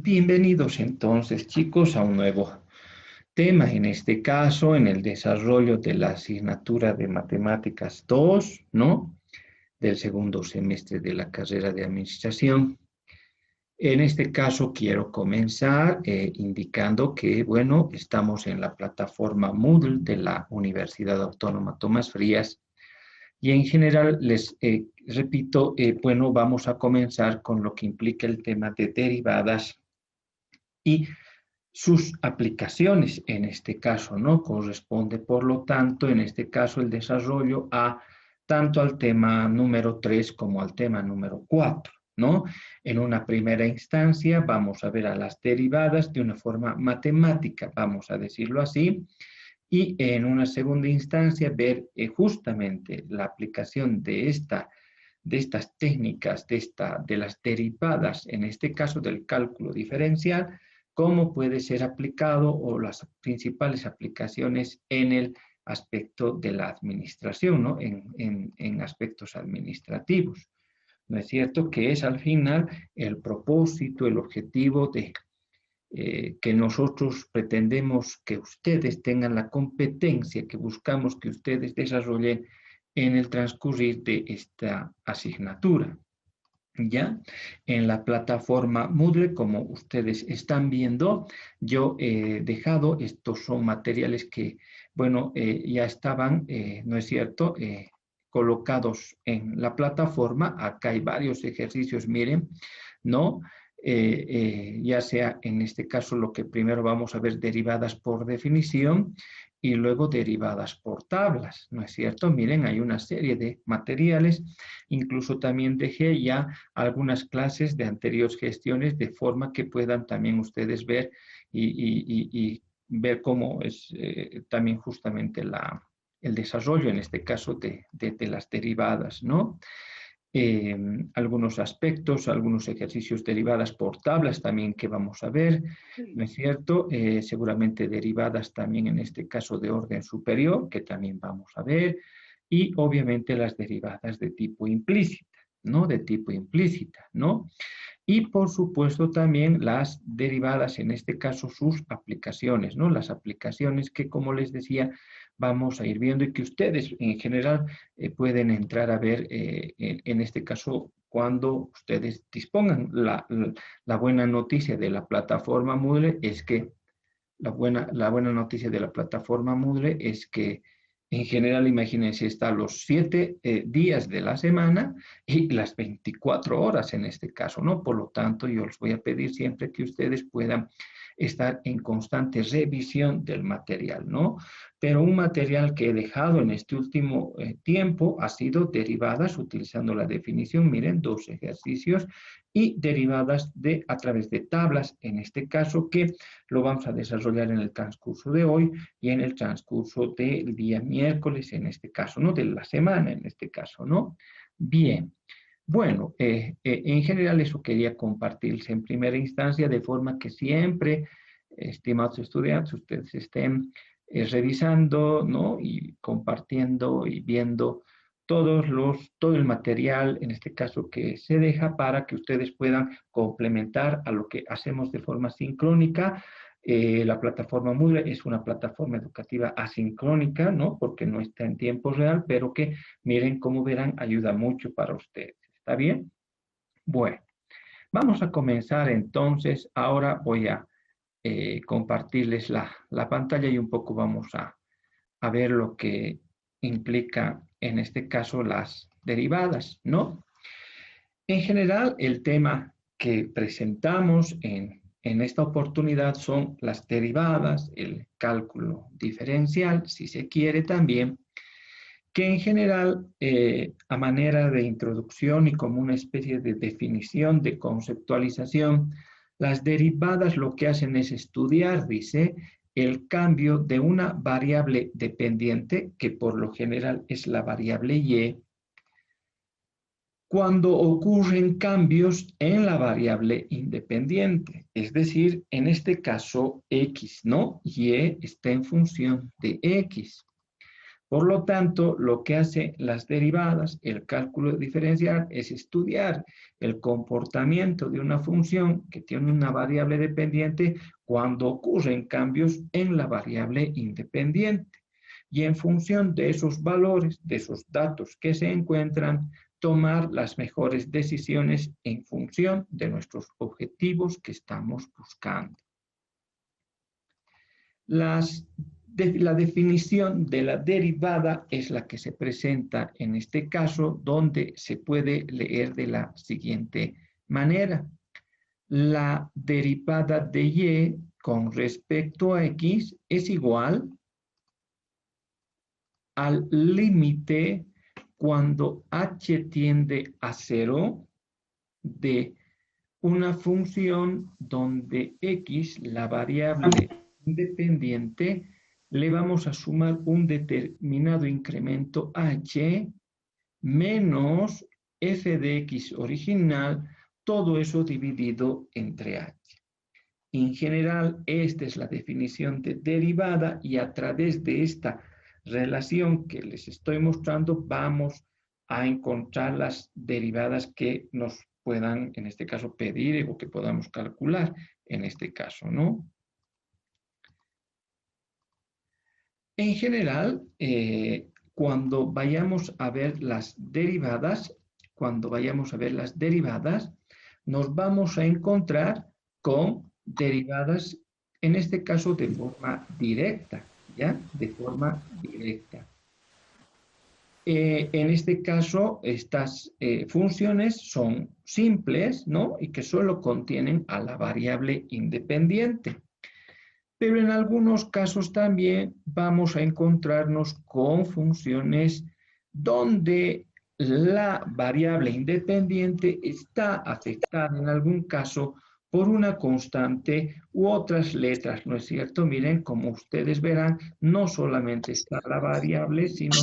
Bienvenidos entonces, chicos, a un nuevo tema, en este caso, en el desarrollo de la asignatura de Matemáticas 2, ¿no? Del segundo semestre de la carrera de Administración. En este caso, quiero comenzar indicando que, bueno, estamos en la plataforma Moodle de la Universidad Autónoma Tomás Frías y en general les repito, bueno, vamos a comenzar con lo que implica el tema de derivadas y sus aplicaciones en este caso, ¿no? Corresponde, por lo tanto, en este caso, el desarrollo a tanto al tema número 3 como al tema número 4, ¿no? En una primera instancia vamos a ver a las derivadas de una forma matemática, vamos a decirlo así, y en una segunda instancia ver justamente la aplicación de estas técnicas, de las derivadas, en este caso del cálculo diferencial, cómo puede ser aplicado o las principales aplicaciones en el aspecto de la administración, ¿no? En aspectos administrativos. ¿No es cierto? Que es al final el propósito, el objetivo de que nosotros pretendemos que ustedes tengan la competencia que buscamos que ustedes desarrollen en el transcurrir de esta asignatura. ¿Ya? En la plataforma Moodle, como ustedes están viendo, yo he dejado, estos son materiales que, bueno, ya estaban, ¿no es cierto?, colocados en la plataforma. Acá hay varios ejercicios, miren, ¿no? Ya sea en este caso lo que primero vamos a ver, derivadas por definición y luego derivadas por tablas, ¿no es cierto? Miren, hay una serie de materiales, incluso también dejé ya algunas clases de anteriores gestiones de forma que puedan también ustedes ver y ver cómo es también justamente el desarrollo, en este caso, de las derivadas, ¿no? Algunos aspectos, algunos ejercicios derivadas por tablas también que vamos a ver, ¿no es cierto? Seguramente derivadas también en este caso de orden superior, que también vamos a ver, y obviamente las derivadas de tipo implícita, ¿no? De tipo implícita, ¿no? Y por supuesto también las derivadas, en este caso sus aplicaciones, ¿no? Las aplicaciones que, como les decía, vamos a ir viendo y que ustedes en general pueden entrar a ver en este caso cuando ustedes dispongan. La buena noticia de la plataforma Moodle es que la buena noticia de la plataforma Moodle es que en general, imagínense, está los 7 días de la semana y las 24 horas en este caso, ¿no? Por lo tanto, yo les voy a pedir siempre que ustedes puedan estar en constante revisión del material, ¿no? Pero un material que he dejado en este último tiempo ha sido derivadas utilizando la definición, miren, dos ejercicios y derivadas a través de tablas, en este caso que lo vamos a desarrollar en el transcurso de hoy y en el transcurso del día miércoles, en este caso, ¿no? De la semana, en este caso, ¿no? Bien. Bueno, en general eso quería compartirles en primera instancia, de forma que siempre, estimados estudiantes, ustedes estén revisando, ¿no? Y compartiendo y viendo todo el material, en este caso, que se deja para que ustedes puedan complementar a lo que hacemos de forma sincrónica. La plataforma Moodle es una plataforma educativa asincrónica, ¿no? Porque no está en tiempo real, pero que, miren, como verán, ayuda mucho para ustedes. ¿Está bien? Bueno, vamos a comenzar entonces. Ahora voy a compartirles la pantalla y un poco vamos a ver lo que implica en este caso las derivadas, ¿no? En general, el tema que presentamos en esta oportunidad son las derivadas, el cálculo diferencial, si se quiere también, que en general, a manera de introducción y como una especie de definición, de conceptualización, las derivadas lo que hacen es estudiar, dice, el cambio de una variable dependiente, que por lo general es la variable y, cuando ocurren cambios en la variable independiente, es decir, en este caso x, ¿no? Y está en función de x. Por lo tanto, lo que hacen las derivadas, el cálculo diferencial, es estudiar el comportamiento de una función que tiene una variable dependiente cuando ocurren cambios en la variable independiente. Y en función de esos valores, de esos datos que se encuentran, tomar las mejores decisiones en función de nuestros objetivos que estamos buscando. La definición de la derivada es la que se presenta en este caso, donde se puede leer de la siguiente manera. La derivada de y con respecto a x es igual al límite cuando h tiende a 0 de una función donde x, la variable independiente, le vamos a sumar un determinado incremento h menos f de x original, todo eso dividido entre h. En general, esta es la definición de derivada y a través de esta relación que les estoy mostrando vamos a encontrar las derivadas que nos puedan, en este caso, pedir o que podamos calcular, en este caso, ¿no? En general, cuando vayamos a ver las derivadas, nos vamos a encontrar con derivadas, en este caso, de forma directa, ¿ya? De forma directa. En este caso, estas funciones son simples, ¿no? Y que solo contienen a la variable independiente. Pero en algunos casos también vamos a encontrarnos con funciones donde la variable independiente está afectada en algún caso por una constante u otras letras, ¿no es cierto? Miren, como ustedes verán, no solamente está la variable, sino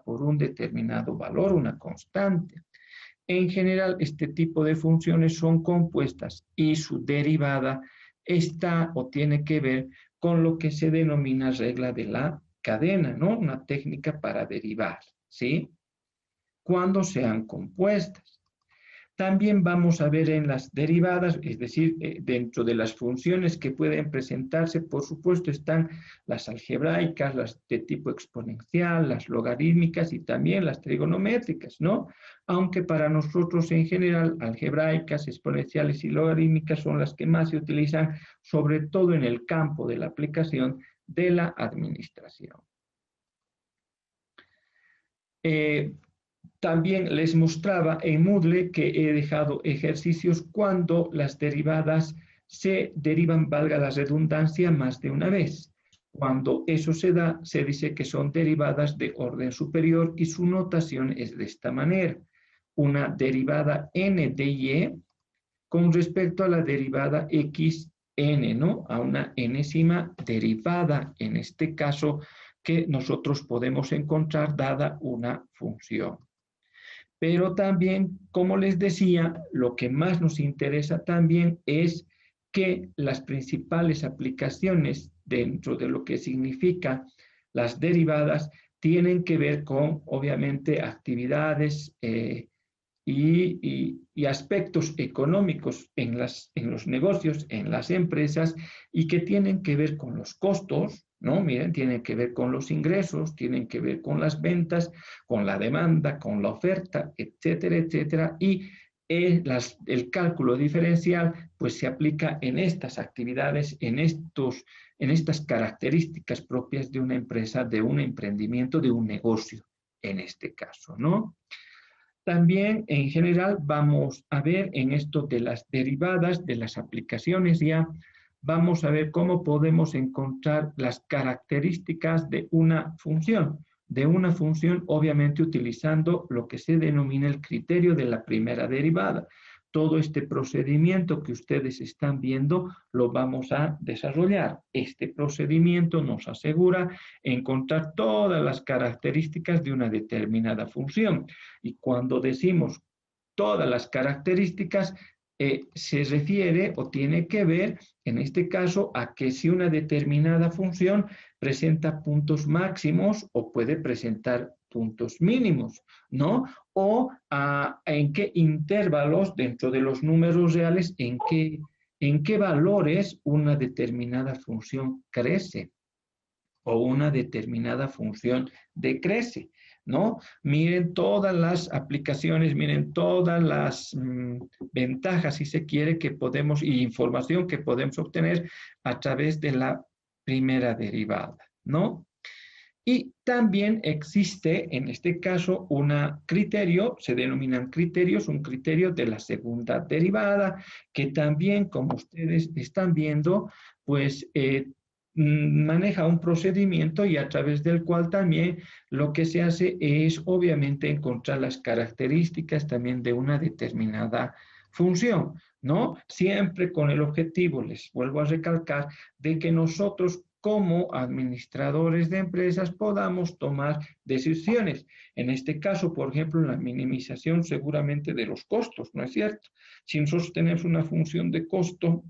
por un determinado valor, una constante. En general, este tipo de funciones son compuestas y su derivada está o tiene que ver con lo que se denomina regla de la cadena, ¿no? Una técnica para derivar, ¿sí? Cuando sean compuestas. También vamos a ver en las derivadas, es decir, dentro de las funciones que pueden presentarse, por supuesto, están las algebraicas, las de tipo exponencial, las logarítmicas y también las trigonométricas, ¿no? Aunque para nosotros en general, algebraicas, exponenciales y logarítmicas son las que más se utilizan, sobre todo en el campo de la aplicación de la administración. También les mostraba en Moodle que he dejado ejercicios cuando las derivadas se derivan, valga la redundancia, más de una vez. Cuando eso se da, se dice que son derivadas de orden superior y su notación es de esta manera. Una derivada n de y con respecto a la derivada xn, ¿no? A una enésima derivada, en este caso, que nosotros podemos encontrar dada una función. Pero también, como les decía, lo que más nos interesa también es que las principales aplicaciones dentro de lo que significa las derivadas tienen que ver con, obviamente, actividades y aspectos económicos en los negocios, en las empresas, y que tienen que ver con los costos, ¿no? Miren, tienen que ver con los ingresos, tienen que ver con las ventas, con la demanda, con la oferta, etcétera, etcétera, y el cálculo diferencial pues se aplica en estas actividades, en estas características propias de una empresa, de un emprendimiento, de un negocio, en este caso, ¿no? También, en general, vamos a ver en esto de las derivadas, de las aplicaciones ya, vamos a ver cómo podemos encontrar las características de una función, obviamente utilizando lo que se denomina el criterio de la primera derivada. Todo este procedimiento que ustedes están viendo lo vamos a desarrollar. Este procedimiento nos asegura encontrar todas las características de una determinada función. Y cuando decimos todas las características, se refiere o tiene que ver, en este caso, a que si una determinada función presenta puntos máximos o puede presentar puntos mínimos, ¿no? O en qué intervalos dentro de los números reales, en qué valores una determinada función crece o una determinada función decrece, ¿no? Miren todas las aplicaciones, miren todas las ventajas, si se quiere, que podemos, y información que podemos obtener a través de la primera derivada, ¿no? Y también existe, en este caso, un criterio, se denominan criterios, un criterio de la segunda derivada, que también, como ustedes están viendo, pues maneja un procedimiento y a través del cual también lo que se hace es, obviamente, encontrar las características también de una determinada función, ¿no? Siempre con el objetivo, les vuelvo a recalcar, de que nosotros como administradores de empresas podamos tomar decisiones. En este caso, por ejemplo, la minimización seguramente de los costos, ¿no es cierto? Si nosotros tenemos una función de costo,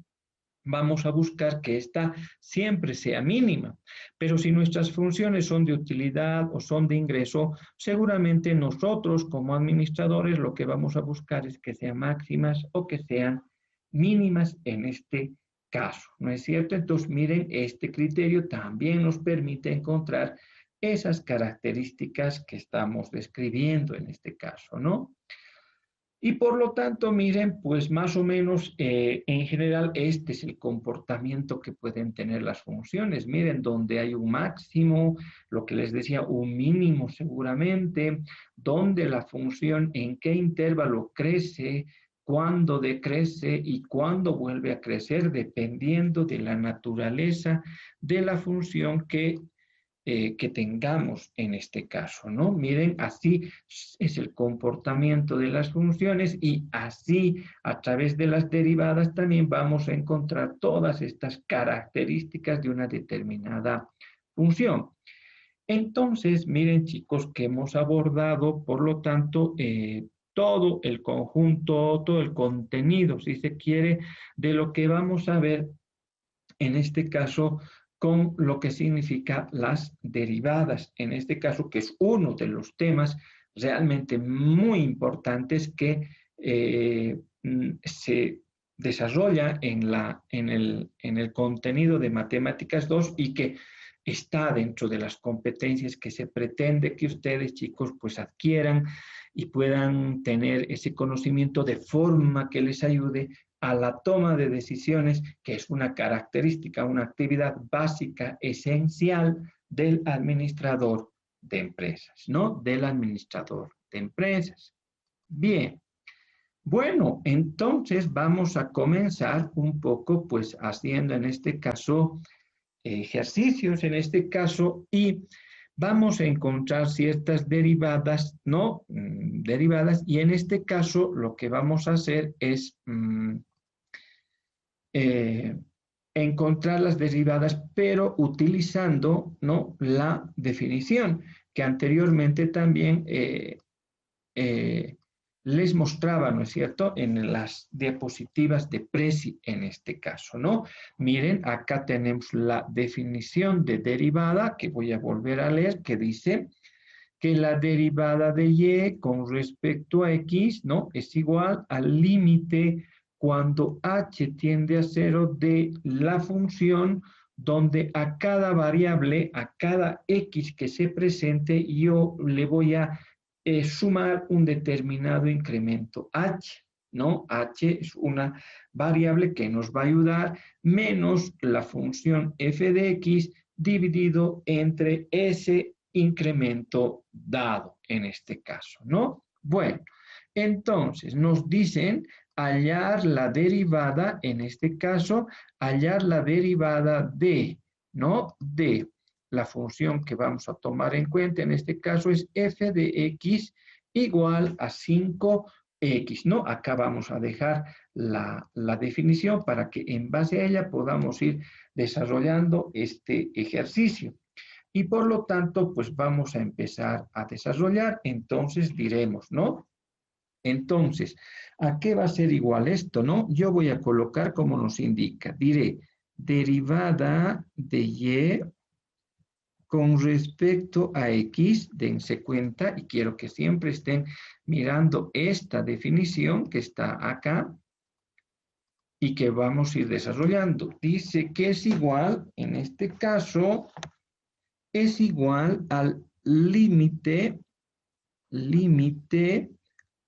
vamos a buscar que ésta siempre sea mínima. Pero si nuestras funciones son de utilidad o son de ingreso, seguramente nosotros como administradores lo que vamos a buscar es que sean máximas o que sean mínimas en este caso, ¿no es cierto? Entonces, miren, este criterio también nos permite encontrar esas características que estamos describiendo en este caso, ¿no? Y por lo tanto, miren, pues más o menos en general este es el comportamiento que pueden tener las funciones. Miren, donde hay un máximo, lo que les decía, un mínimo seguramente, donde la función en qué intervalo crece, cuándo decrece y cuándo vuelve a crecer, dependiendo de la naturaleza de la función que tengamos en este caso, ¿no? Miren, así es el comportamiento de las funciones y así a través de las derivadas también vamos a encontrar todas estas características de una determinada función. Entonces, miren chicos que hemos abordado, por lo tanto, todo el conjunto, todo el contenido, si se quiere, de lo que vamos a ver en este caso con lo que significa las derivadas, en este caso que es uno de los temas realmente muy importantes que se desarrolla en el contenido de Matemáticas 2 y que está dentro de las competencias que se pretende que ustedes, chicos, pues adquieran y puedan tener ese conocimiento de forma que les ayude a la toma de decisiones, que es una característica, una actividad básica, esencial del administrador de empresas, ¿no? Del administrador de empresas. Bien, bueno, entonces vamos a comenzar un poco, pues, haciendo en este caso ejercicios, en este caso, y vamos a encontrar ciertas derivadas, ¿no? Derivadas, y en este caso lo que vamos a hacer es encontrar las derivadas, pero utilizando, ¿no?, la definición que anteriormente también les mostraba, ¿no es cierto?, en las diapositivas de Prezi en este caso, ¿no? Miren, acá tenemos la definición de derivada, que voy a volver a leer, que dice que la derivada de y con respecto a x, ¿no?, es igual al límite cuando h tiende a 0 de la función donde a cada variable, a cada x que se presente, yo le voy a sumar un determinado incremento h, ¿no? H es una variable que nos va a ayudar menos la función f de x dividido entre ese incremento dado en este caso, ¿no? Bueno, entonces nos dicen hallar la derivada, en este caso, hallar la derivada de, ¿no? De la función que vamos a tomar en cuenta, en este caso es f de x igual a 5x, ¿no? Acá vamos a dejar la definición para que en base a ella podamos ir desarrollando este ejercicio. Y por lo tanto, pues vamos a empezar a desarrollar. Entonces diremos, ¿no? Entonces, ¿a qué va a ser igual esto, no? Yo voy a colocar como nos indica. Diré derivada de y con respecto a x, dense cuenta, y quiero que siempre estén mirando esta definición que está acá y que vamos a ir desarrollando. Dice que es igual, en este caso, es igual al límite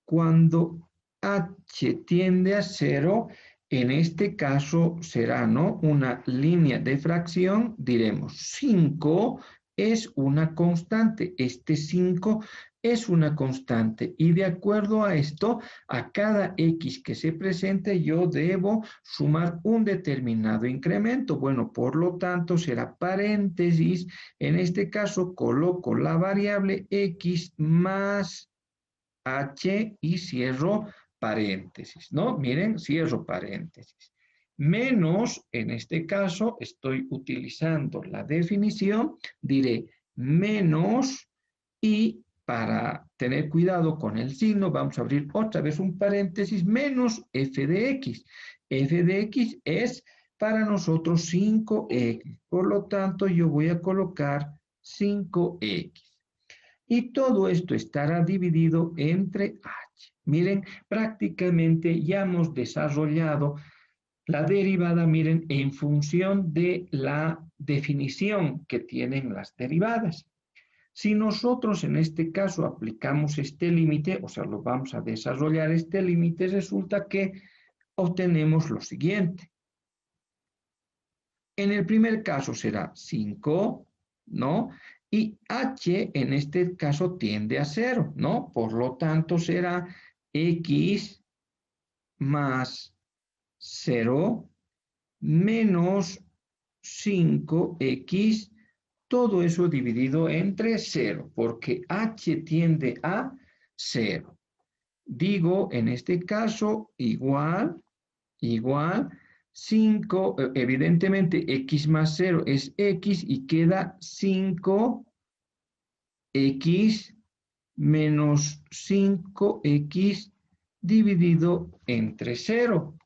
cuando h tiende a 0, en este caso será, ¿no?, una línea de fracción, diremos 5 es una constante, este 5 es una constante, y de acuerdo a esto, a cada x que se presente, yo debo sumar un determinado incremento. Bueno, por lo tanto, será paréntesis, en este caso coloco la variable x más h y cierro paréntesis, ¿no? Miren, cierro paréntesis. Menos, en este caso, estoy utilizando la definición, diré menos, y para tener cuidado con el signo, vamos a abrir otra vez un paréntesis, menos f de x. F de x es para nosotros 5x, por lo tanto yo voy a colocar 5x. Y todo esto estará dividido entre h. Miren, prácticamente ya hemos desarrollado la derivada, miren, en función de la definición que tienen las derivadas. Si nosotros en este caso aplicamos este límite, o sea, lo vamos a desarrollar este límite, resulta que obtenemos lo siguiente. En el primer caso será 5, ¿no? Y h en este caso tiende a 0, ¿no? Por lo tanto será x más 0 menos 5x, todo eso dividido entre 0, porque h tiende a 0. Digo, en este caso, igual 5, evidentemente x más 0 es x y queda 5x menos 5x dividido entre 0.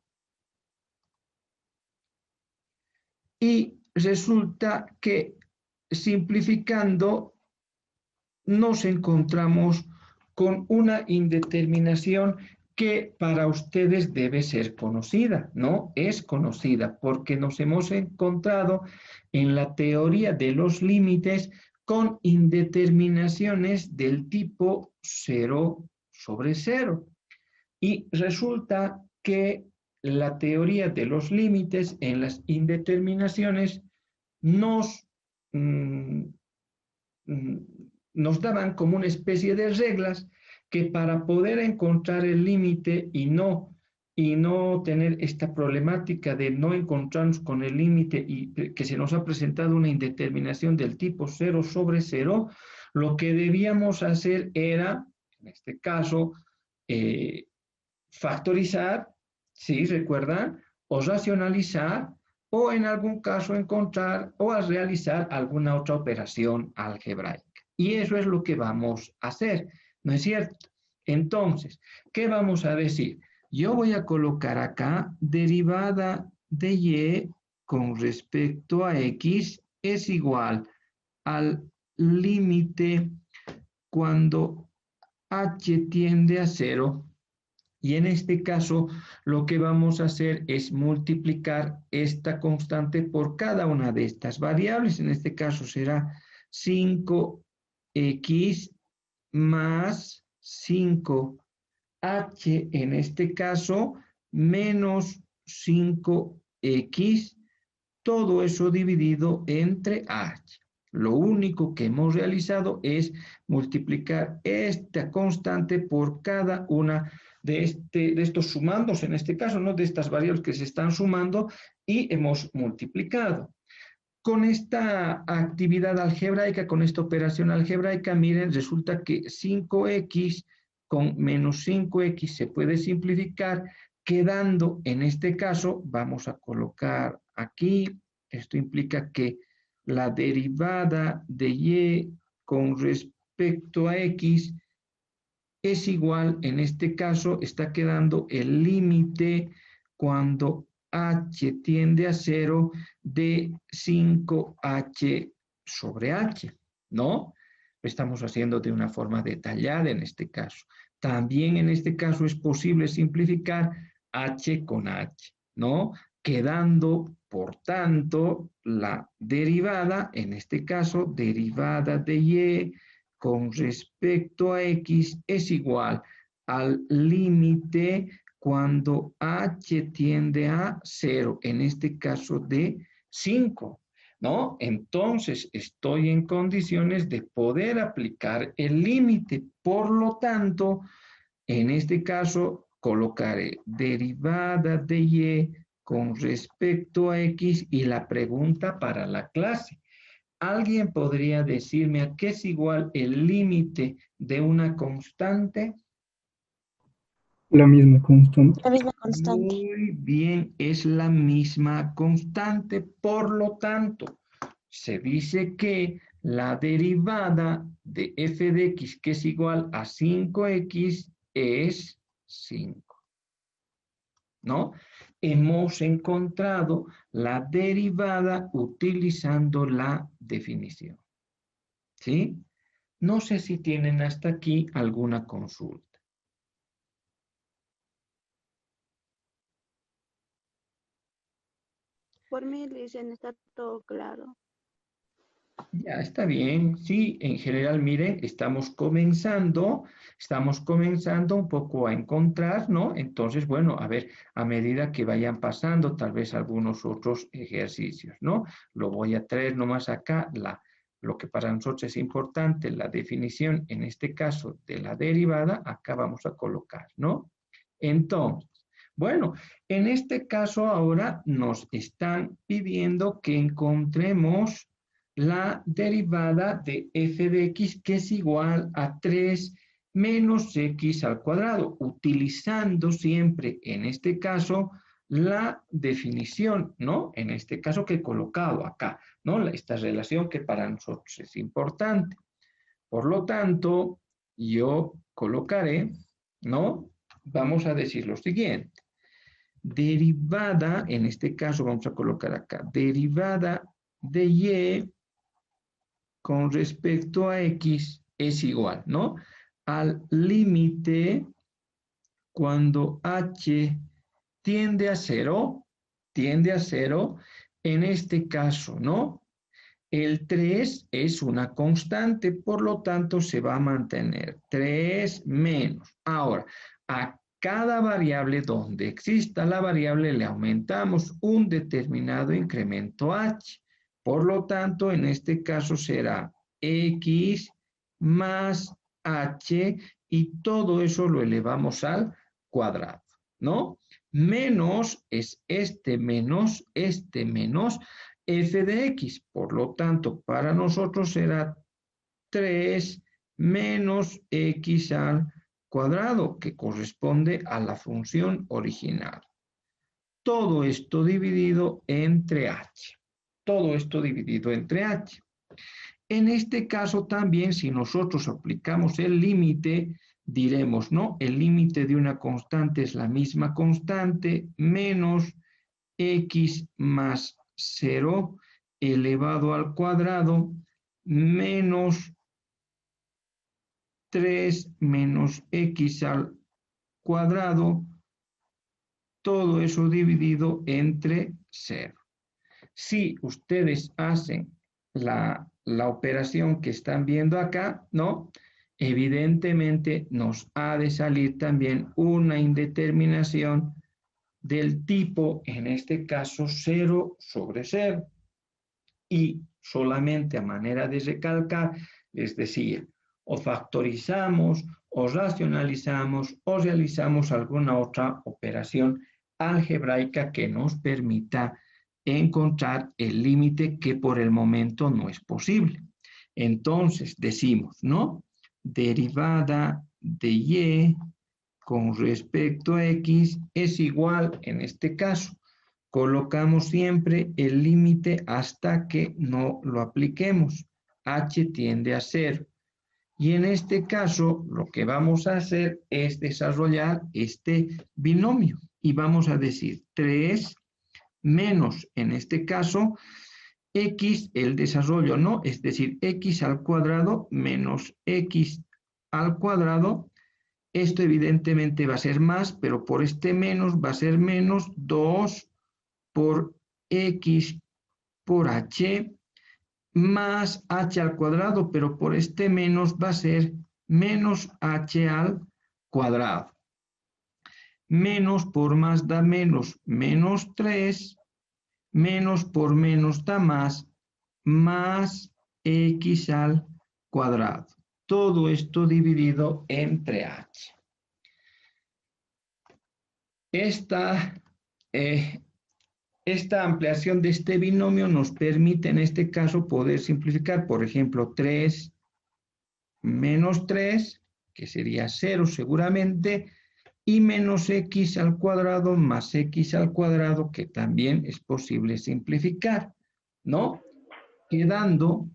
Y resulta que simplificando nos encontramos con una indeterminación que para ustedes debe ser conocida, ¿no? Es conocida porque nos hemos encontrado en la teoría de los límites con indeterminaciones del tipo 0 sobre 0. Y resulta que la teoría de los límites en las indeterminaciones nos, mm, nos daban como una especie de reglas que para poder encontrar el límite y no tener esta problemática de no encontrarnos con el límite y que se nos ha presentado una indeterminación del tipo 0 sobre 0, lo que debíamos hacer era, en este caso, factorizar, ¿sí? ¿Recuerdan? O racionalizar, o en algún caso encontrar o a realizar alguna otra operación algebraica. Y eso es lo que vamos a hacer, ¿no es cierto? Entonces, ¿qué vamos a decir? Yo voy a colocar acá derivada de y con respecto a x es igual al límite cuando h tiende a 0. Y en este caso, lo que vamos a hacer es multiplicar esta constante por cada una de estas variables. En este caso será 5x más 5h, en este caso, menos 5x, todo eso dividido entre h. Lo único que hemos realizado es multiplicar esta constante por cada una de estos sumandos, en este caso, ¿no?, de estas variables que se están sumando, y hemos multiplicado. Con esta actividad algebraica, con esta operación algebraica, miren, resulta que 5x con menos 5x se puede simplificar, quedando, en este caso, vamos a colocar aquí, esto implica que la derivada de y con respecto a x es igual, en este caso está quedando el límite cuando h tiende a 0 de 5h sobre h, ¿no? Lo estamos haciendo de una forma detallada en este caso. También en este caso es posible simplificar h con h, ¿no? Quedando, por tanto, la derivada, en este caso, derivada de y con respecto a x es igual al límite cuando h tiende a 0, en este caso de 5, ¿no? Entonces estoy en condiciones de poder aplicar el límite. Por lo tanto, en este caso colocaré derivada de y con respecto a x y la pregunta para la clase. ¿Alguien podría decirme a qué es igual el límite de una constante? La misma constante. La misma constante. Muy bien, es la misma constante. Por lo tanto, se dice que la derivada de f de x, que es igual a 5x, es 5, ¿no? Hemos encontrado la derivada utilizando la definición, ¿sí? No sé si tienen hasta aquí alguna consulta. Por mí, Licen, está todo claro. Ya está bien, sí, en general, miren, estamos comenzando un poco a encontrar, ¿no? Entonces, bueno, a ver, a medida que vayan pasando, tal vez algunos otros ejercicios, ¿no? Lo voy a traer nomás acá, lo que para nosotros es importante, la definición, en este caso, de la derivada, acá vamos a colocar, ¿no? Entonces, bueno, en este caso ahora nos están pidiendo que encontremos la derivada de f de x, que es igual a 3 menos x al cuadrado, utilizando siempre, en este caso, la definición, ¿no? En este caso que he colocado acá, ¿no? Esta relación que para nosotros es importante. Por lo tanto, yo colocaré, ¿no? Vamos a decir lo siguiente. Derivada, en este caso vamos a colocar acá, derivada de y con respecto a x es igual, ¿no? Al límite cuando h tiende a 0, en este caso, ¿no? El 3 es una constante, por lo tanto se va a mantener 3 menos. Ahora, a cada variable donde exista la variable le aumentamos un determinado incremento h. Por lo tanto, en este caso será x más h y todo eso lo elevamos al cuadrado, ¿no? Menos es menos f de x. Por lo tanto, para nosotros será 3 menos x al cuadrado, que corresponde a la función original. Todo esto dividido entre h. Todo esto dividido entre h. En este caso también, si nosotros aplicamos el límite, diremos, ¿no? El límite de una constante es la misma constante menos x más 0 elevado al cuadrado menos 3 menos x al cuadrado, todo eso dividido entre 0. Si ustedes hacen la operación que están viendo acá, ¿no? Evidentemente nos ha de salir también una indeterminación del tipo, en este caso, 0 sobre 0. Y solamente a manera de recalcar, les decía, o factorizamos, o racionalizamos, o realizamos alguna otra operación algebraica que nos permita encontrar el límite que por el momento no es posible. Entonces decimos, ¿no? Derivada de y con respecto a x es igual, en este caso, colocamos siempre el límite hasta que no lo apliquemos. H tiende a 0. Y en este caso, lo que vamos a hacer es desarrollar este binomio. Y vamos a decir 3 menos, en este caso, x, el desarrollo, ¿no? Es decir, x al cuadrado menos x al cuadrado. Esto evidentemente va a ser más, pero por este menos va a ser menos 2 por x por h más h al cuadrado, pero por este menos va a ser menos h al cuadrado. Menos por más da menos, menos 3, menos por menos da más x al cuadrado. Todo esto dividido entre h. Esta ampliación de este binomio nos permite en este caso poder simplificar, por ejemplo, 3 menos 3, que sería 0 seguramente, y menos x al cuadrado más x al cuadrado, que también es posible simplificar, ¿no? Quedando,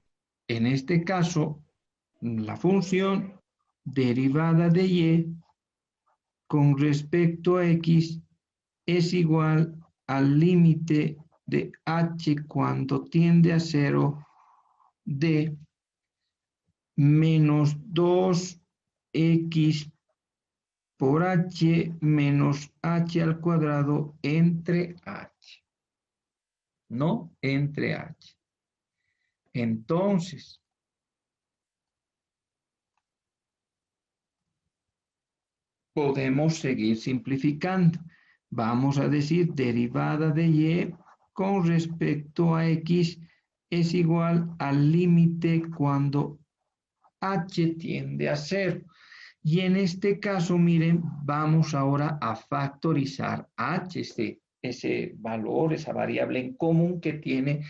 en este caso, la función derivada de y con respecto a x es igual al límite de h cuando tiende a 0 de menos 2x por h menos h al cuadrado entre h, ¿no? Entre h. Entonces, podemos seguir simplificando. Vamos a decir derivada de y con respecto a x es igual al límite cuando h tiende a 0. Y en este caso, miren, vamos ahora a factorizar h, ese valor, esa variable en común que tiene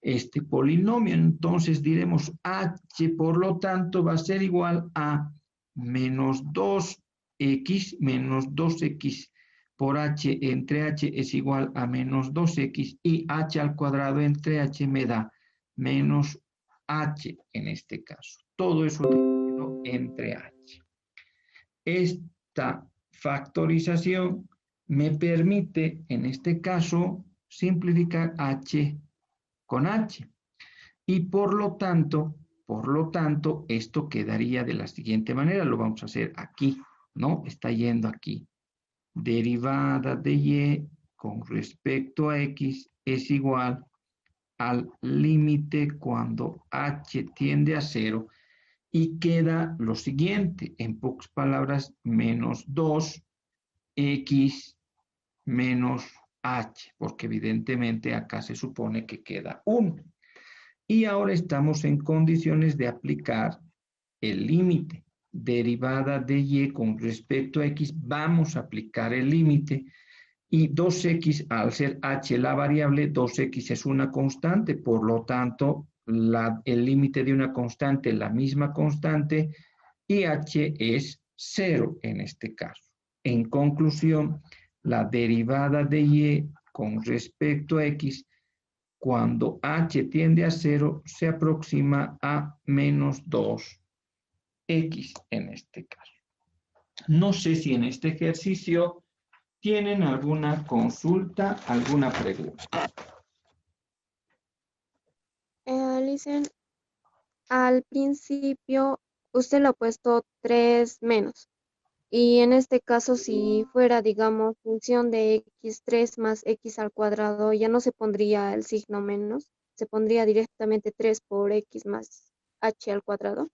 este polinomio. Entonces diremos h, por lo tanto, va a ser igual a menos 2x menos 2x por h entre h es igual a menos 2x y h al cuadrado entre h me da menos h en este caso. Todo eso dividido entre h. Esta factorización me permite, en este caso, simplificar h con h. Y por lo tanto, esto quedaría de la siguiente manera. Lo vamos a hacer aquí, ¿no? Está yendo aquí. Derivada de y con respecto a x es igual al límite cuando h tiende a 0 y queda lo siguiente, en pocas palabras, menos 2x menos h, porque evidentemente acá se supone que queda 1. Y ahora estamos en condiciones de aplicar el límite. Derivada de y con respecto a x, vamos a aplicar el límite. Y 2x, al ser h la variable, 2x es una constante, por lo tanto, el límite de una constante es la misma constante y h es 0 en este caso. En conclusión, la derivada de y con respecto a x, cuando h tiende a 0, se aproxima a menos 2x en este caso. No sé si en este ejercicio ¿tienen alguna consulta, alguna pregunta? Licen, al principio usted lo ha puesto 3 menos. Y en este caso, si fuera, digamos, función de x3 más x al cuadrado, ya no se pondría el signo menos, se pondría directamente 3 por x más h al cuadrado.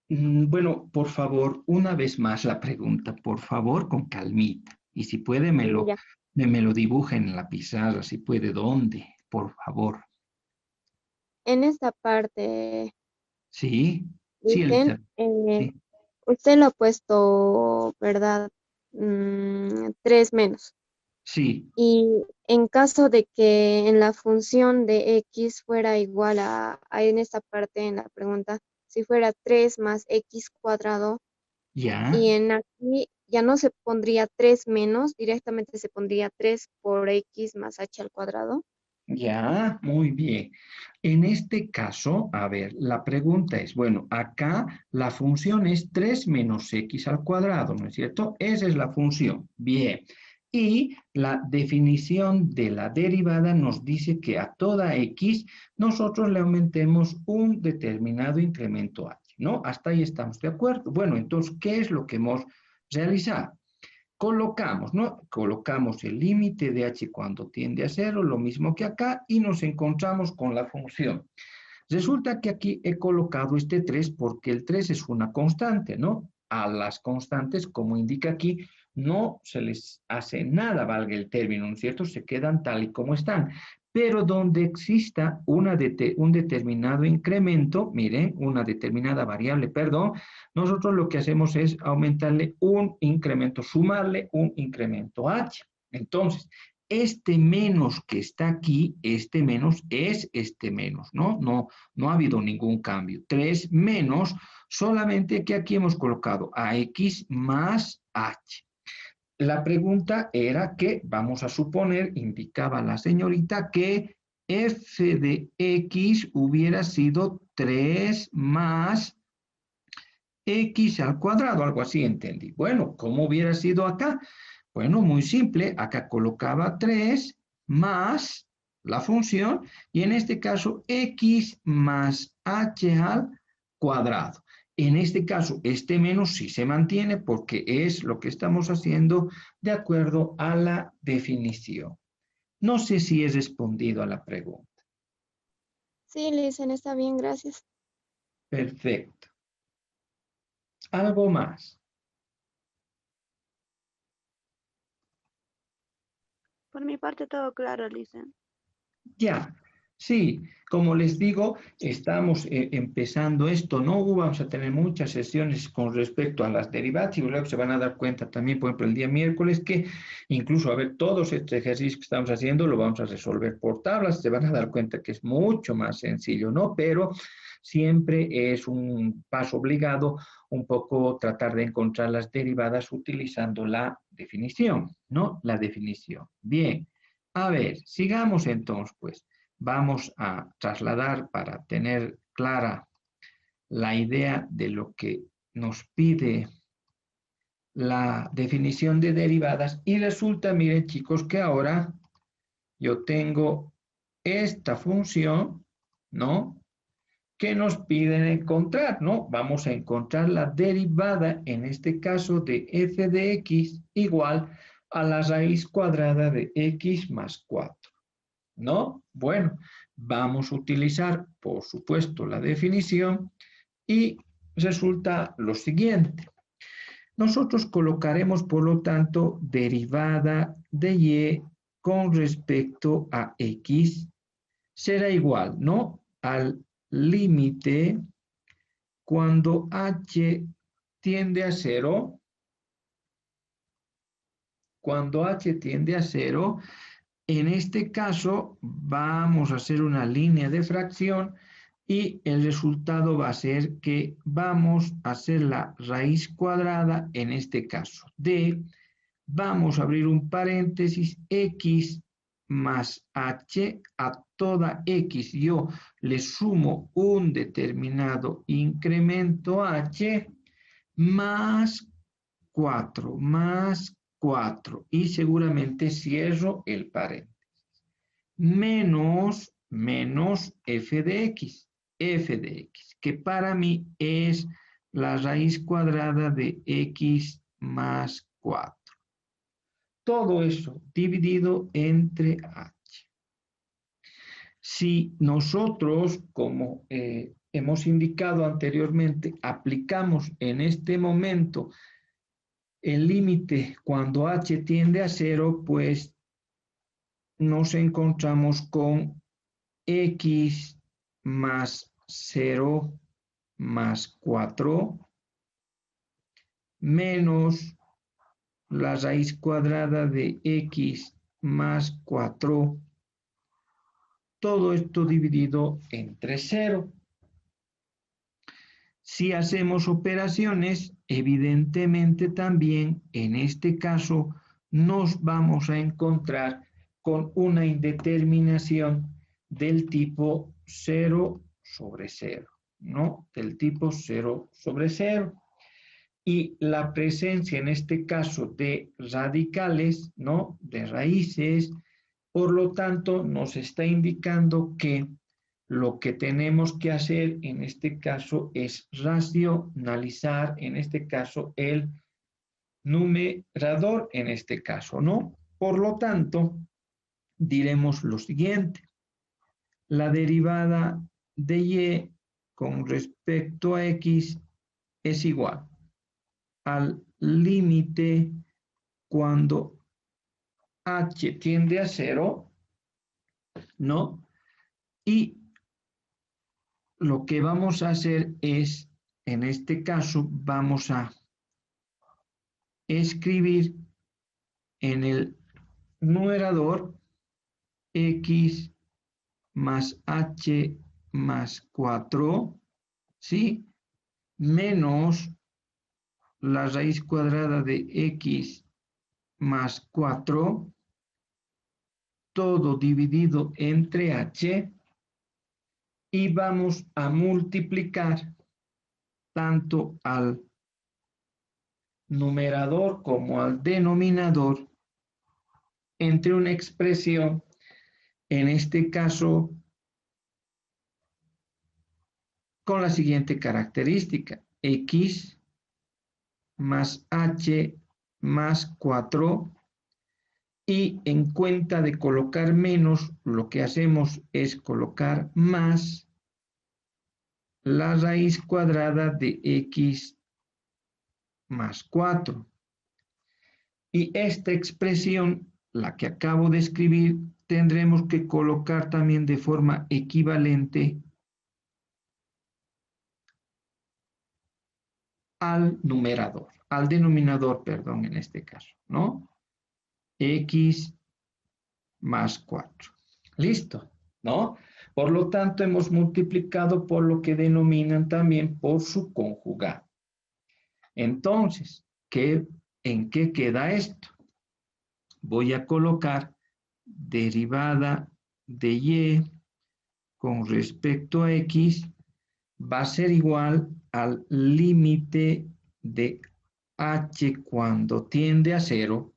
Bueno, por favor, una vez más la pregunta, por favor, con calmita. Y si puede, Ya. me lo dibuja en la pizarra, si puede, ¿dónde? Por favor. En esta parte, ¿Sí? Sí, dicen, Elizabeth. Sí. usted lo ha puesto, ¿verdad? 3 menos. Sí. Y en caso de que en la función de x fuera igual en esta parte, en la pregunta, si fuera 3 más x cuadrado, ¿Ya? y en aquí ya no se pondría 3 menos, directamente se pondría 3 por x más h al cuadrado. Ya, muy bien. En este caso, a ver, la pregunta es, bueno, acá la función es 3 menos x al cuadrado, ¿no es cierto? Esa es la función. Bien. Y la definición de la derivada nos dice que a toda x nosotros le aumentemos un determinado incremento h, ¿no? Hasta ahí estamos de acuerdo. Bueno, entonces, ¿qué es lo que hemos realizado? Colocamos, ¿no? Colocamos el límite de h cuando tiende a cero, lo mismo que acá, y nos encontramos con la función. Resulta que aquí he colocado este 3 porque el 3 es una constante, ¿no? A las constantes, como indica aquí, no se les hace nada, valga el término, ¿no es cierto? Se quedan tal y como están. Pero donde exista un determinado incremento, miren, una determinada variable, perdón, nosotros lo que hacemos es aumentarle un incremento, sumarle un incremento h. Entonces, este menos que está aquí, este menos es este menos, ¿no? No ha habido ningún cambio. 3 menos, solamente que aquí hemos colocado a x más h. La pregunta era que, vamos a suponer, indicaba la señorita, que f de x hubiera sido 3 más x al cuadrado, algo así entendí. Bueno, ¿cómo hubiera sido acá? Bueno, muy simple, acá colocaba 3 más la función y en este caso x más h al cuadrado. En este caso, este menos sí se mantiene porque es lo que estamos haciendo de acuerdo a la definición. No sé si he respondido a la pregunta. Sí, Lisen, está bien, gracias. Perfecto. ¿Algo más? Por mi parte todo claro, Lisen. Ya, sí, como les digo, estamos empezando esto, ¿no? Vamos a tener muchas sesiones con respecto a las derivadas y luego se van a dar cuenta también, por ejemplo, el día miércoles, que incluso, a ver, todos estos ejercicios que estamos haciendo lo vamos a resolver por tablas, se van a dar cuenta que es mucho más sencillo, ¿no? Pero siempre es un paso obligado un poco tratar de encontrar las derivadas utilizando la definición, ¿no? La definición. Bien. A ver, sigamos entonces, pues. Vamos a trasladar para tener clara la idea de lo que nos pide la definición de derivadas. Y resulta, miren chicos, que ahora yo tengo esta función, ¿no? Que nos piden encontrar, ¿no? Vamos a encontrar la derivada, en este caso, de f de x igual a la raíz cuadrada de x más 4. ¿No? Bueno, vamos a utilizar, por supuesto, la definición y resulta lo siguiente. Nosotros colocaremos, por lo tanto, derivada de y con respecto a x será igual, ¿no? Al límite cuando h tiende a 0, cuando h tiende a 0, en este caso, vamos a hacer una línea de fracción y el resultado va a ser que vamos a hacer la raíz cuadrada, en este caso, de, vamos a abrir un paréntesis, x más h, a toda x yo le sumo un determinado incremento h, más 4, y seguramente cierro el paréntesis. Menos f de x, que para mí es la raíz cuadrada de x más 4. Todo eso dividido entre h. Si nosotros, como hemos indicado anteriormente, aplicamos en este momento el límite cuando h tiende a 0, pues nos encontramos con x más 0 más 4 menos la raíz cuadrada de x más 4, todo esto dividido entre 0. Si hacemos operaciones, evidentemente también en este caso nos vamos a encontrar con una indeterminación del tipo 0 sobre 0, ¿no? Del tipo 0 sobre 0. Y la presencia, en este caso, de radicales, ¿no? De raíces, por lo tanto, nos está indicando que lo que tenemos que hacer en este caso es racionalizar, en este caso, el numerador, en este caso, ¿no? Por lo tanto, diremos lo siguiente. La derivada de y con respecto a x es igual al límite cuando h tiende a 0, ¿no? Y lo que vamos a hacer es, en este caso, vamos a escribir en el numerador x más h más 4, ¿sí? Menos la raíz cuadrada de x más 4, todo dividido entre h, y vamos a multiplicar tanto al numerador como al denominador entre una expresión, en este caso, con la siguiente característica: x más h más 4, y en cuenta de colocar menos, lo que hacemos es colocar más la raíz cuadrada de x más 4. Y esta expresión, la que acabo de escribir, tendremos que colocar también de forma equivalente al numerador, al denominador, perdón, en este caso, ¿no? X más 4. Listo, ¿no? Por lo tanto, hemos multiplicado por lo que denominan también por su conjugado. Entonces, ¿en qué queda esto? Voy a colocar derivada de y con respecto a x va a ser igual al límite de h cuando tiende a 0,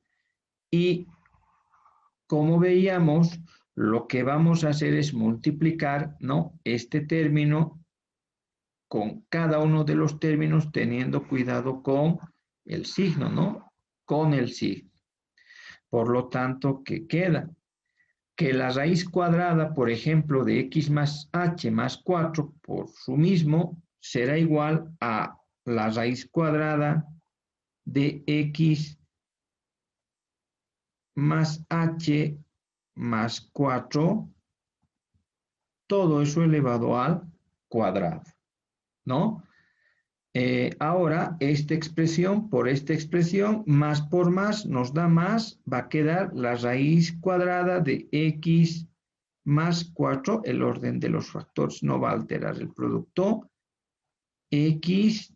y como veíamos, lo que vamos a hacer es multiplicar, ¿no?, este término con cada uno de los términos, teniendo cuidado con el signo, ¿no? Con el signo. Por lo tanto, ¿qué queda? Que la raíz cuadrada, por ejemplo, de x más h más 4, por su mismo, será igual a la raíz cuadrada de x más h más 4, todo eso elevado al cuadrado, ¿no? Ahora, esta expresión por esta expresión, más por más, nos da más, va a quedar la raíz cuadrada de x más 4, el orden de los factores no va a alterar el producto, x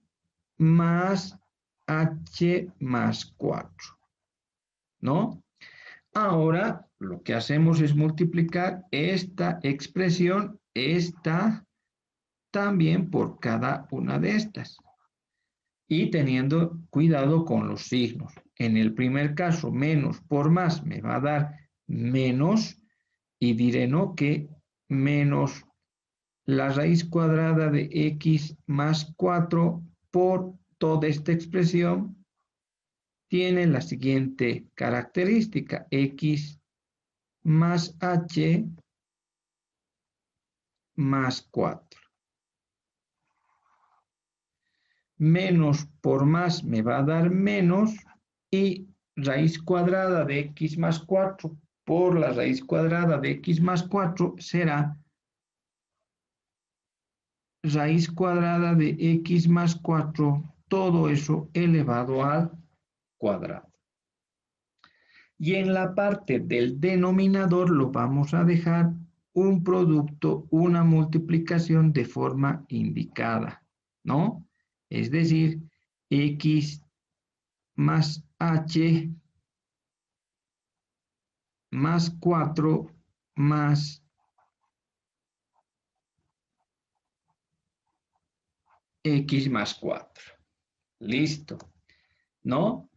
más h más 4, ¿no? Ahora, lo que hacemos es multiplicar esta expresión, esta también por cada una de estas, y teniendo cuidado con los signos. En el primer caso, menos por más me va a dar menos, y diré, ¿no?, que menos la raíz cuadrada de x más 4 por toda esta expresión tiene la siguiente característica: x más h más 4. Menos por más me va a dar menos, y raíz cuadrada de x más 4 por la raíz cuadrada de x más 4 será raíz cuadrada de x más 4, todo eso elevado al cuadrado. Y en la parte del denominador lo vamos a dejar un producto, una multiplicación de forma indicada, ¿no? Es decir, x más h más 4 más x más 4. Listo, ¿no?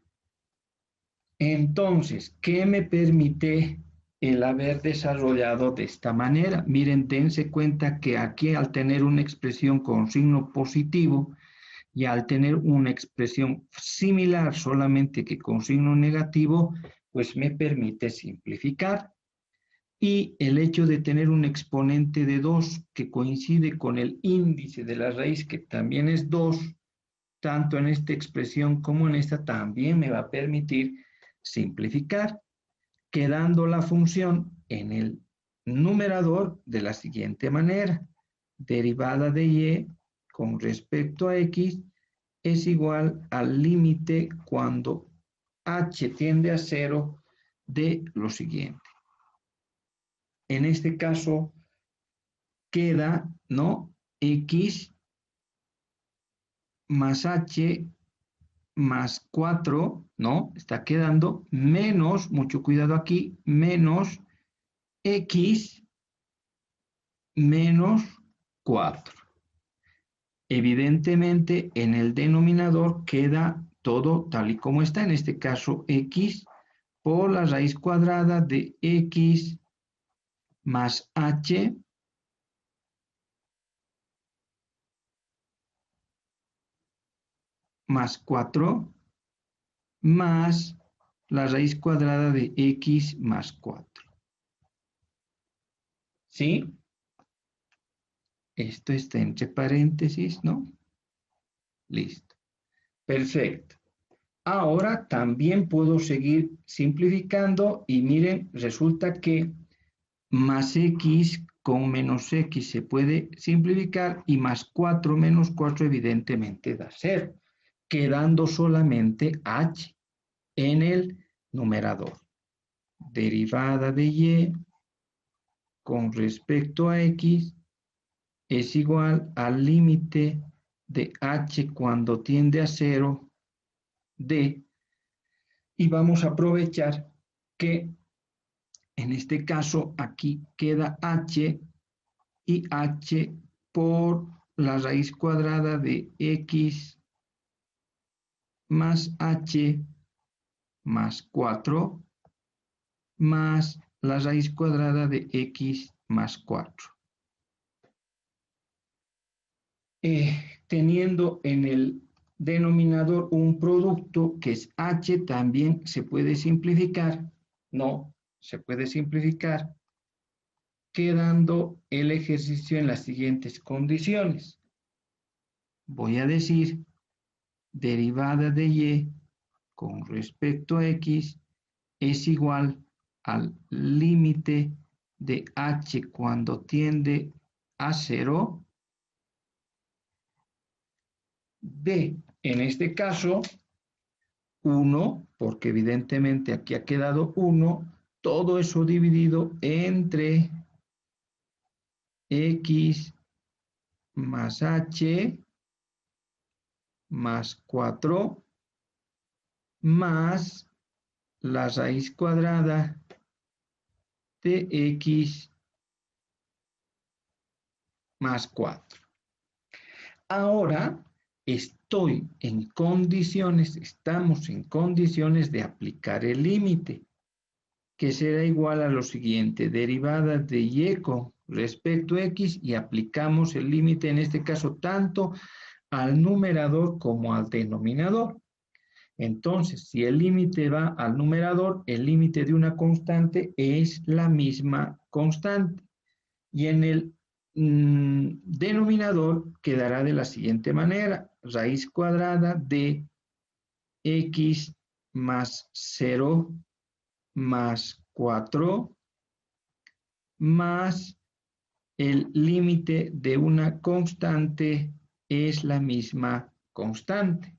Entonces, ¿qué me permite el haber desarrollado de esta manera? Miren, dense cuenta que aquí al tener una expresión con signo positivo y al tener una expresión similar solamente que con signo negativo, pues me permite simplificar. Y el hecho de tener un exponente de 2 que coincide con el índice de la raíz, que también es 2, tanto en esta expresión como en esta, también me va a permitir simplificar, quedando la función en el numerador de la siguiente manera. Derivada de y con respecto a x es igual al límite cuando h tiende a 0 de lo siguiente. En este caso queda, ¿no? X más h más 4, ¿no? Está quedando menos, mucho cuidado aquí, menos x menos 4. Evidentemente, en el denominador queda todo tal y como está, en este caso x por la raíz cuadrada de x más h más 4 más la raíz cuadrada de x más 4. ¿Sí? Esto está entre paréntesis, ¿no? Listo. Perfecto. Ahora también puedo seguir simplificando y miren, resulta que más x con menos x se puede simplificar y más 4 menos 4 evidentemente da 0, quedando solamente h en el numerador. Derivada de y con respecto a x es igual al límite de h cuando tiende a 0 de, y vamos a aprovechar que en este caso aquí queda h y h por la raíz cuadrada de x más h más 4 más la raíz cuadrada de x más 4. Teniendo en el denominador un producto que es h, también se puede simplificar, no, se puede simplificar, quedando el ejercicio en las siguientes condiciones. Voy a decir derivada de y con respecto a x es igual al límite de h cuando tiende a 0 de, en este caso, 1, porque evidentemente aquí ha quedado 1, todo eso dividido entre x más h más 4 más la raíz cuadrada de x más 4. Ahora estamos en condiciones de aplicar el límite, que será igual a lo siguiente, derivada de y con respecto a x, y aplicamos el límite, en este caso, tanto al numerador como al denominador. Entonces, si el límite va al numerador, el límite de una constante es la misma constante. Y en el denominador quedará de la siguiente manera, raíz cuadrada de x más 0 más 4 más el límite de una constante es la misma constante.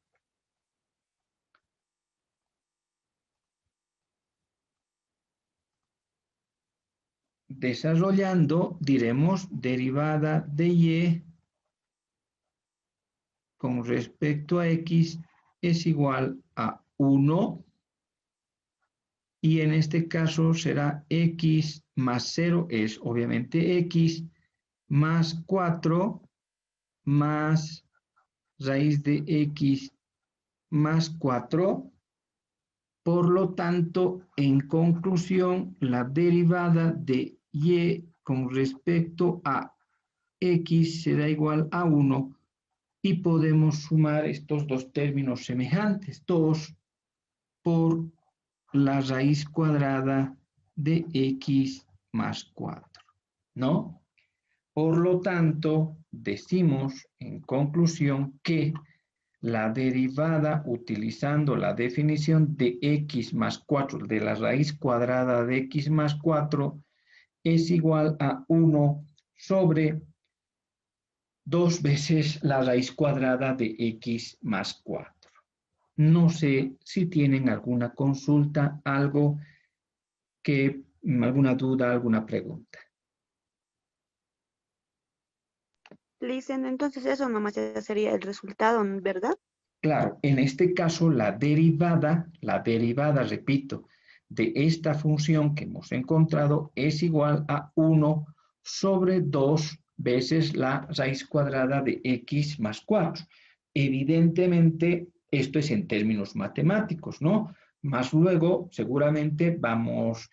Desarrollando, diremos derivada de y con respecto a x es igual a 1 y en este caso será x más 0, es obviamente x, más 4 más raíz de x más 4. Por lo tanto, en conclusión, la derivada de y con respecto a x será igual a 1 y podemos sumar estos dos términos semejantes, 2 por la raíz cuadrada de x más 4, ¿no? Por lo tanto, decimos en conclusión que la derivada utilizando la definición de x más 4, de la raíz cuadrada de x más 4, es igual a 1 sobre 2 veces la raíz cuadrada de x más 4. No sé si tienen alguna consulta, algo que, alguna duda, alguna pregunta. Listen, entonces eso nomás ya sería el resultado, ¿verdad? Claro, en este caso la derivada, repito, de esta función que hemos encontrado es igual a 1 sobre 2 veces la raíz cuadrada de x más 4. Evidentemente, esto es en términos matemáticos, ¿no? Más luego, seguramente vamos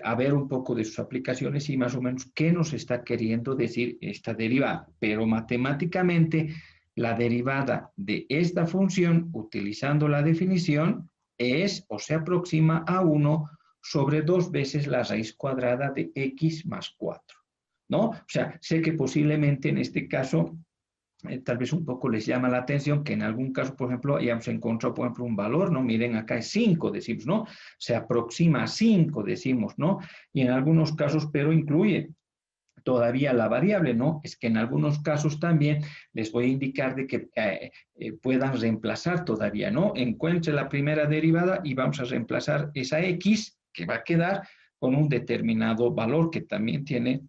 a ver un poco de sus aplicaciones y más o menos qué nos está queriendo decir esta derivada. Pero matemáticamente, la derivada de esta función, utilizando la definición, es o se aproxima a 1 sobre 2 veces la raíz cuadrada de x más 4, ¿no? O sea, sé que posiblemente en este caso, tal vez un poco les llama la atención que en algún caso, por ejemplo, hayamos encontrado, por ejemplo, un valor, ¿no? Miren, acá es 5, decimos, ¿no? Se aproxima a 5, decimos, ¿no? Y en algunos casos, pero incluye todavía la variable, ¿no? Es que en algunos casos también les voy a indicar de que puedan reemplazar todavía, ¿no? Encuentre la primera derivada y vamos a reemplazar esa x que va a quedar con un determinado valor que también tiene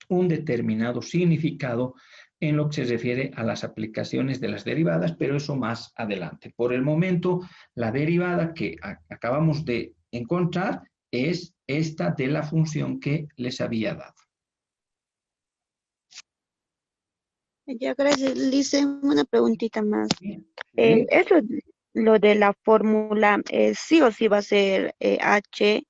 un determinado significado en lo que se refiere a las aplicaciones de las derivadas, pero eso más adelante. Por el momento, la derivada que acabamos de encontrar es esta de la función que les había dado. Ya, gracias. Listen, una preguntita más. Sí. Eso, lo de la fórmula, sí o sí va a ser h,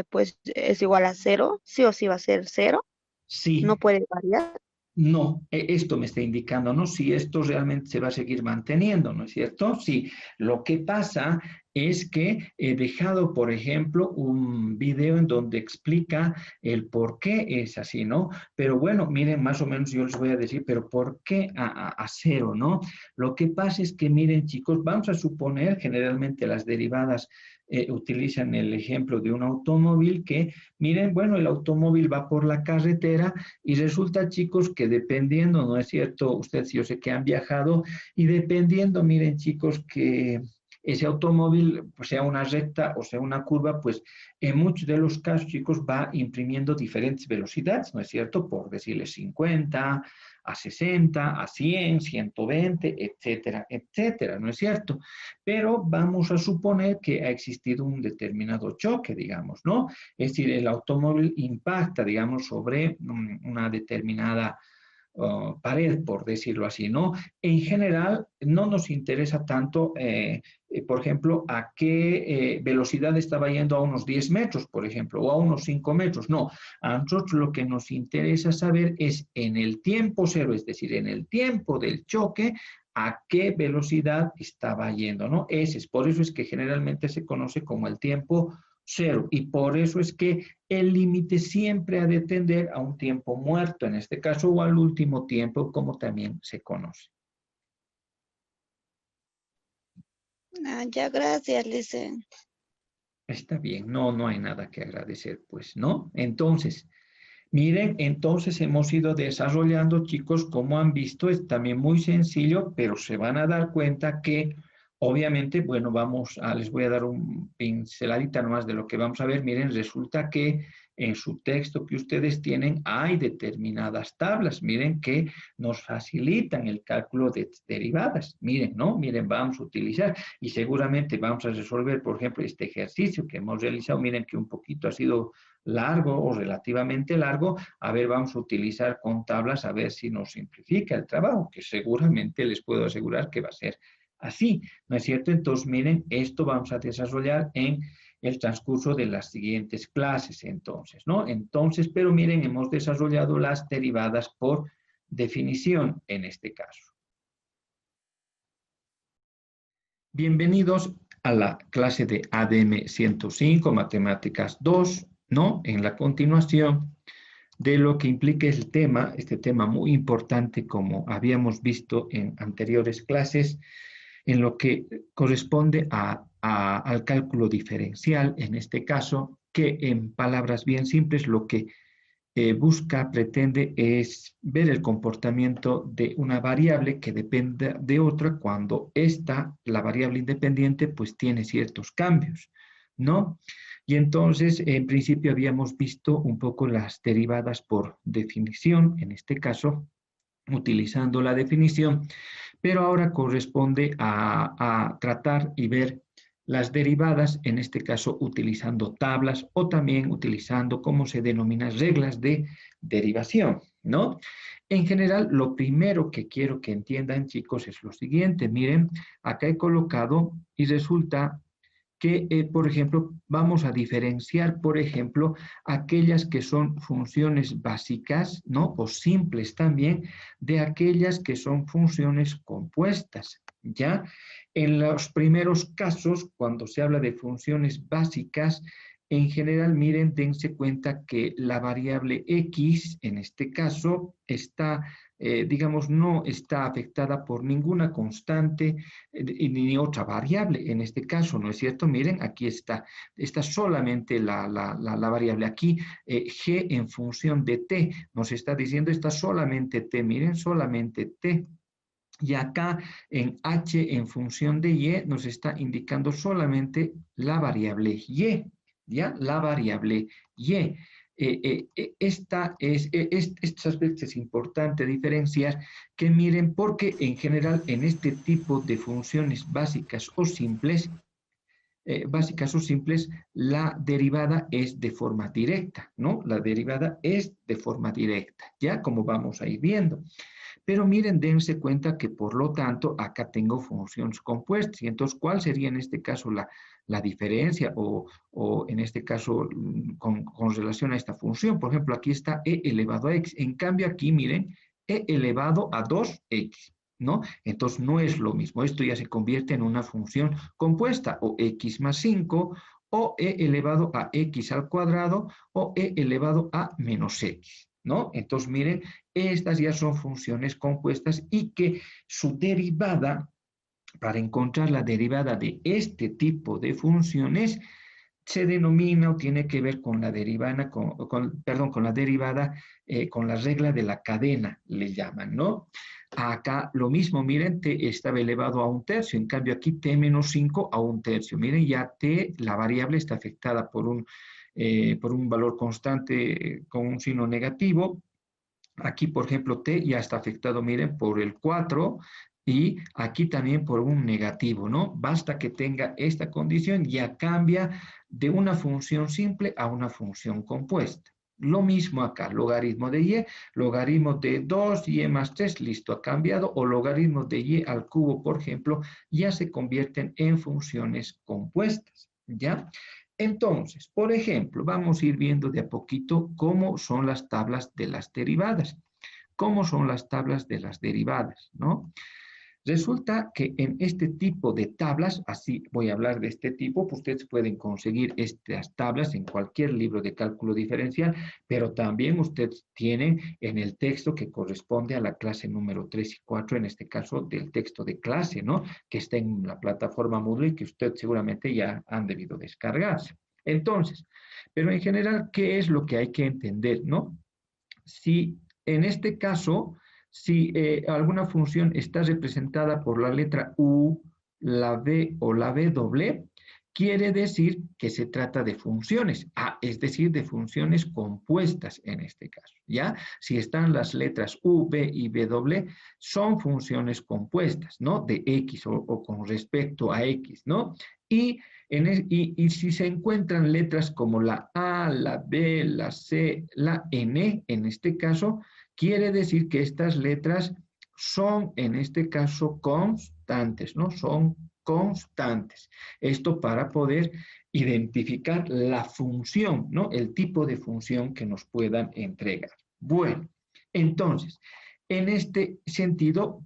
pues es igual a 0, sí o sí va a ser 0, Sí, no puede variar. no, esto me está indicando, ¿no? Si esto realmente se va a seguir manteniendo, ¿no es cierto? Sí, lo que pasa es que he dejado, por ejemplo, un video en donde explica el por qué es así, ¿no? Pero bueno, miren, más o menos yo les voy a decir, pero ¿por qué a 0, no? Lo que pasa es que, miren, chicos, vamos a suponer, generalmente las derivadas utilizan el ejemplo de un automóvil que, miren, bueno, el automóvil va por la carretera y resulta, chicos, que dependiendo, ¿no es cierto? Ustedes yo sé que han viajado y dependiendo, miren, chicos, que ese automóvil, pues sea una recta o sea una curva, pues en muchos de los casos, chicos, va imprimiendo diferentes velocidades, ¿no es cierto? Por decirles 50, a 60, a 100, 120, etcétera, etcétera, ¿no es cierto? Pero vamos a suponer que ha existido un determinado choque, digamos, ¿no? Es decir, el automóvil impacta, digamos, sobre una determinada pared, por decirlo así, ¿no? En general, no nos interesa tanto, por ejemplo, a qué velocidad estaba yendo a unos 10 metros, por ejemplo, o a unos 5 metros. No, a nosotros lo que nos interesa saber es en el tiempo cero, es decir, en el tiempo del choque, a qué velocidad estaba yendo, ¿no? Por eso es que generalmente se conoce como el tiempo cero. Y por eso es que el límite siempre ha de tender a un tiempo muerto, en este caso, o al último tiempo, como también se conoce. Ya, gracias, Listen. Está bien, no hay nada que agradecer, pues, ¿no? Entonces, miren, entonces hemos ido desarrollando, chicos, como han visto, es también muy sencillo, pero se van a dar cuenta que Obviamente, bueno, les voy a dar un pinceladita nomás de lo que vamos a ver. Miren, resulta que en su texto que ustedes tienen hay determinadas tablas, miren, que nos facilitan el cálculo de derivadas. Miren, ¿no? Miren, vamos a utilizar y seguramente vamos a resolver, por ejemplo, este ejercicio que hemos realizado. Miren que un poquito ha sido largo o relativamente largo. A ver, vamos a utilizar con tablas a ver si nos simplifica el trabajo, que seguramente les puedo asegurar que va a ser así, ¿no es cierto? Entonces, miren, esto vamos a desarrollar en el transcurso de las siguientes clases, entonces, ¿no? Entonces, pero miren, hemos desarrollado las derivadas por definición en este caso. Bienvenidos a la clase de ADM 105, Matemáticas 2, ¿no? En la continuación de lo que implica el tema, este tema muy importante como habíamos visto en anteriores clases, en lo que corresponde al cálculo diferencial, en este caso, que en palabras bien simples lo que pretende es ver el comportamiento de una variable que depende de otra cuando la variable independiente, pues tiene ciertos cambios, ¿no? Y entonces, en principio habíamos visto un poco las derivadas por definición, en este caso, utilizando la definición, pero ahora corresponde a tratar y ver las derivadas, en este caso utilizando tablas o también utilizando, como se denomina, reglas de derivación, ¿no? En general, lo primero que quiero que entiendan, chicos, es lo siguiente. Miren, acá he colocado y resulta que, por ejemplo, vamos a diferenciar, por ejemplo, aquellas que son funciones básicas, ¿no? O simples también, de aquellas que son funciones compuestas, ¿ya? En los primeros casos, cuando se habla de funciones básicas, en general, miren, dense cuenta que la variable x, en este caso, digamos, no está afectada por ninguna constante ni otra variable, en este caso, ¿no es cierto? Miren, aquí está solamente la variable aquí, g en función de t, nos está diciendo está solamente t, miren, solamente t. Y acá en h en función de y nos está indicando solamente la variable y, ¿ya? La variable y. Este aspecto es importante diferenciar que miren porque en general en este tipo de funciones básicas o simples, la derivada es de forma directa, ¿no? La derivada es de forma directa, ¿ya? Como vamos a ir viendo. Pero miren, dense cuenta que por lo tanto acá tengo funciones compuestas. Y entonces, ¿cuál sería en este caso la diferencia o en este caso con relación a esta función? Por ejemplo, aquí está e elevado a x. En cambio aquí, miren, e elevado a 2x, ¿no? Entonces no es lo mismo. Esto ya se convierte en una función compuesta, o x más 5, o e elevado a x al cuadrado, o e elevado a menos x, ¿no? Entonces, miren, estas ya son funciones compuestas y que su derivada, para encontrar la derivada de este tipo de funciones, se denomina o tiene que ver con la derivada, con la derivada, con la regla de la cadena, le llaman, ¿no? Acá lo mismo, miren, t estaba elevado a 1/3, en cambio aquí t menos 5 a 1/3. Miren, ya t, la variable, está afectada por un valor constante con un signo negativo. Aquí, por ejemplo, t ya está afectado, miren, por el 4 y aquí también por un negativo, ¿no? Basta que tenga esta condición, ya cambia de una función simple a una función compuesta. Lo mismo acá, logaritmo de y, logaritmo de 2y más 3, listo, ha cambiado, o logaritmo de y al cubo, por ejemplo, ya se convierten en funciones compuestas, ¿ya? Entonces, por ejemplo, vamos a ir viendo de a poquito cómo son las tablas de las derivadas. ¿Cómo son las tablas de las derivadas, no? Resulta que en este tipo de tablas, así voy a hablar de este tipo, pues ustedes pueden conseguir estas tablas en cualquier libro de cálculo diferencial, pero también ustedes tienen en el texto que corresponde a la clase número 3 y 4, en este caso del texto de clase, ¿no? Que está en la plataforma Moodle y que ustedes seguramente ya han debido descargarse. Entonces, pero en general, ¿qué es lo que hay que entender, no? Si en este caso, si alguna función está representada por la letra U, la B o la W, quiere decir que se trata de funciones, es decir, de funciones compuestas en este caso, ¿ya? Si están las letras U, B y W, son funciones compuestas, ¿no? De X o con respecto a X, ¿no? Y si se encuentran letras como la A, la B, la C, la N, en este caso, quiere decir que estas letras son, en este caso, constantes, ¿no? Son constantes. Esto para poder identificar la función, ¿no? El tipo de función que nos puedan entregar. Bueno, entonces, en este sentido,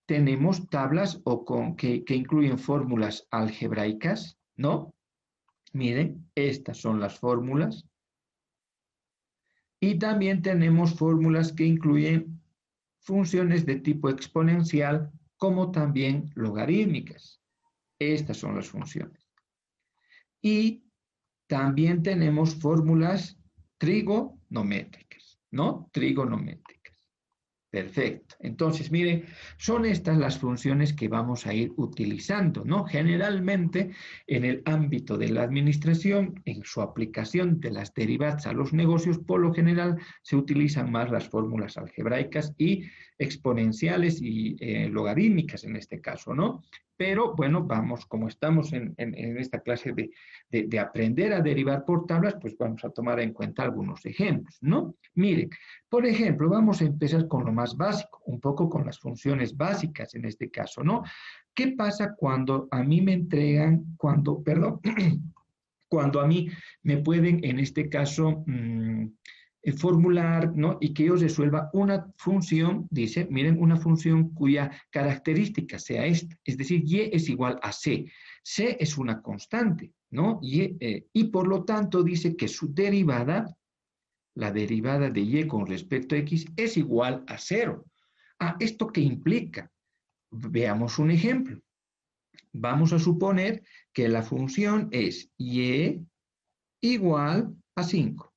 tenemos tablas que incluyen fórmulas algebraicas, ¿no? Miren, estas son las fórmulas. Y también tenemos fórmulas que incluyen funciones de tipo exponencial, como también logarítmicas. Estas son las funciones. Y también tenemos fórmulas trigonométricas, ¿no? Trigonométricas. Perfecto. Entonces, miren, son estas las funciones que vamos a ir utilizando, ¿no? Generalmente, en el ámbito de la administración, en su aplicación de las derivadas a los negocios, por lo general se utilizan más las fórmulas algebraicas y exponenciales y logarítmicas en este caso, ¿no? Pero, bueno, vamos, como estamos en esta clase de aprender a derivar por tablas, pues vamos a tomar en cuenta algunos ejemplos, ¿no? Miren, por ejemplo, vamos a empezar con lo más básico, un poco con las funciones básicas en este caso, ¿no? ¿Qué pasa cuando a mí me entregan, perdón, cuando a mí me pueden, en este caso, formular, ¿no? Y que yo resuelva una función, dice, miren, una función cuya característica sea esta, es decir, y es igual a c. C es una constante, ¿no? Y por lo tanto dice que su derivada, la derivada de y con respecto a x, es igual a 0. ¿Esto qué implica? Veamos un ejemplo. Vamos a suponer que la función es y igual a 5.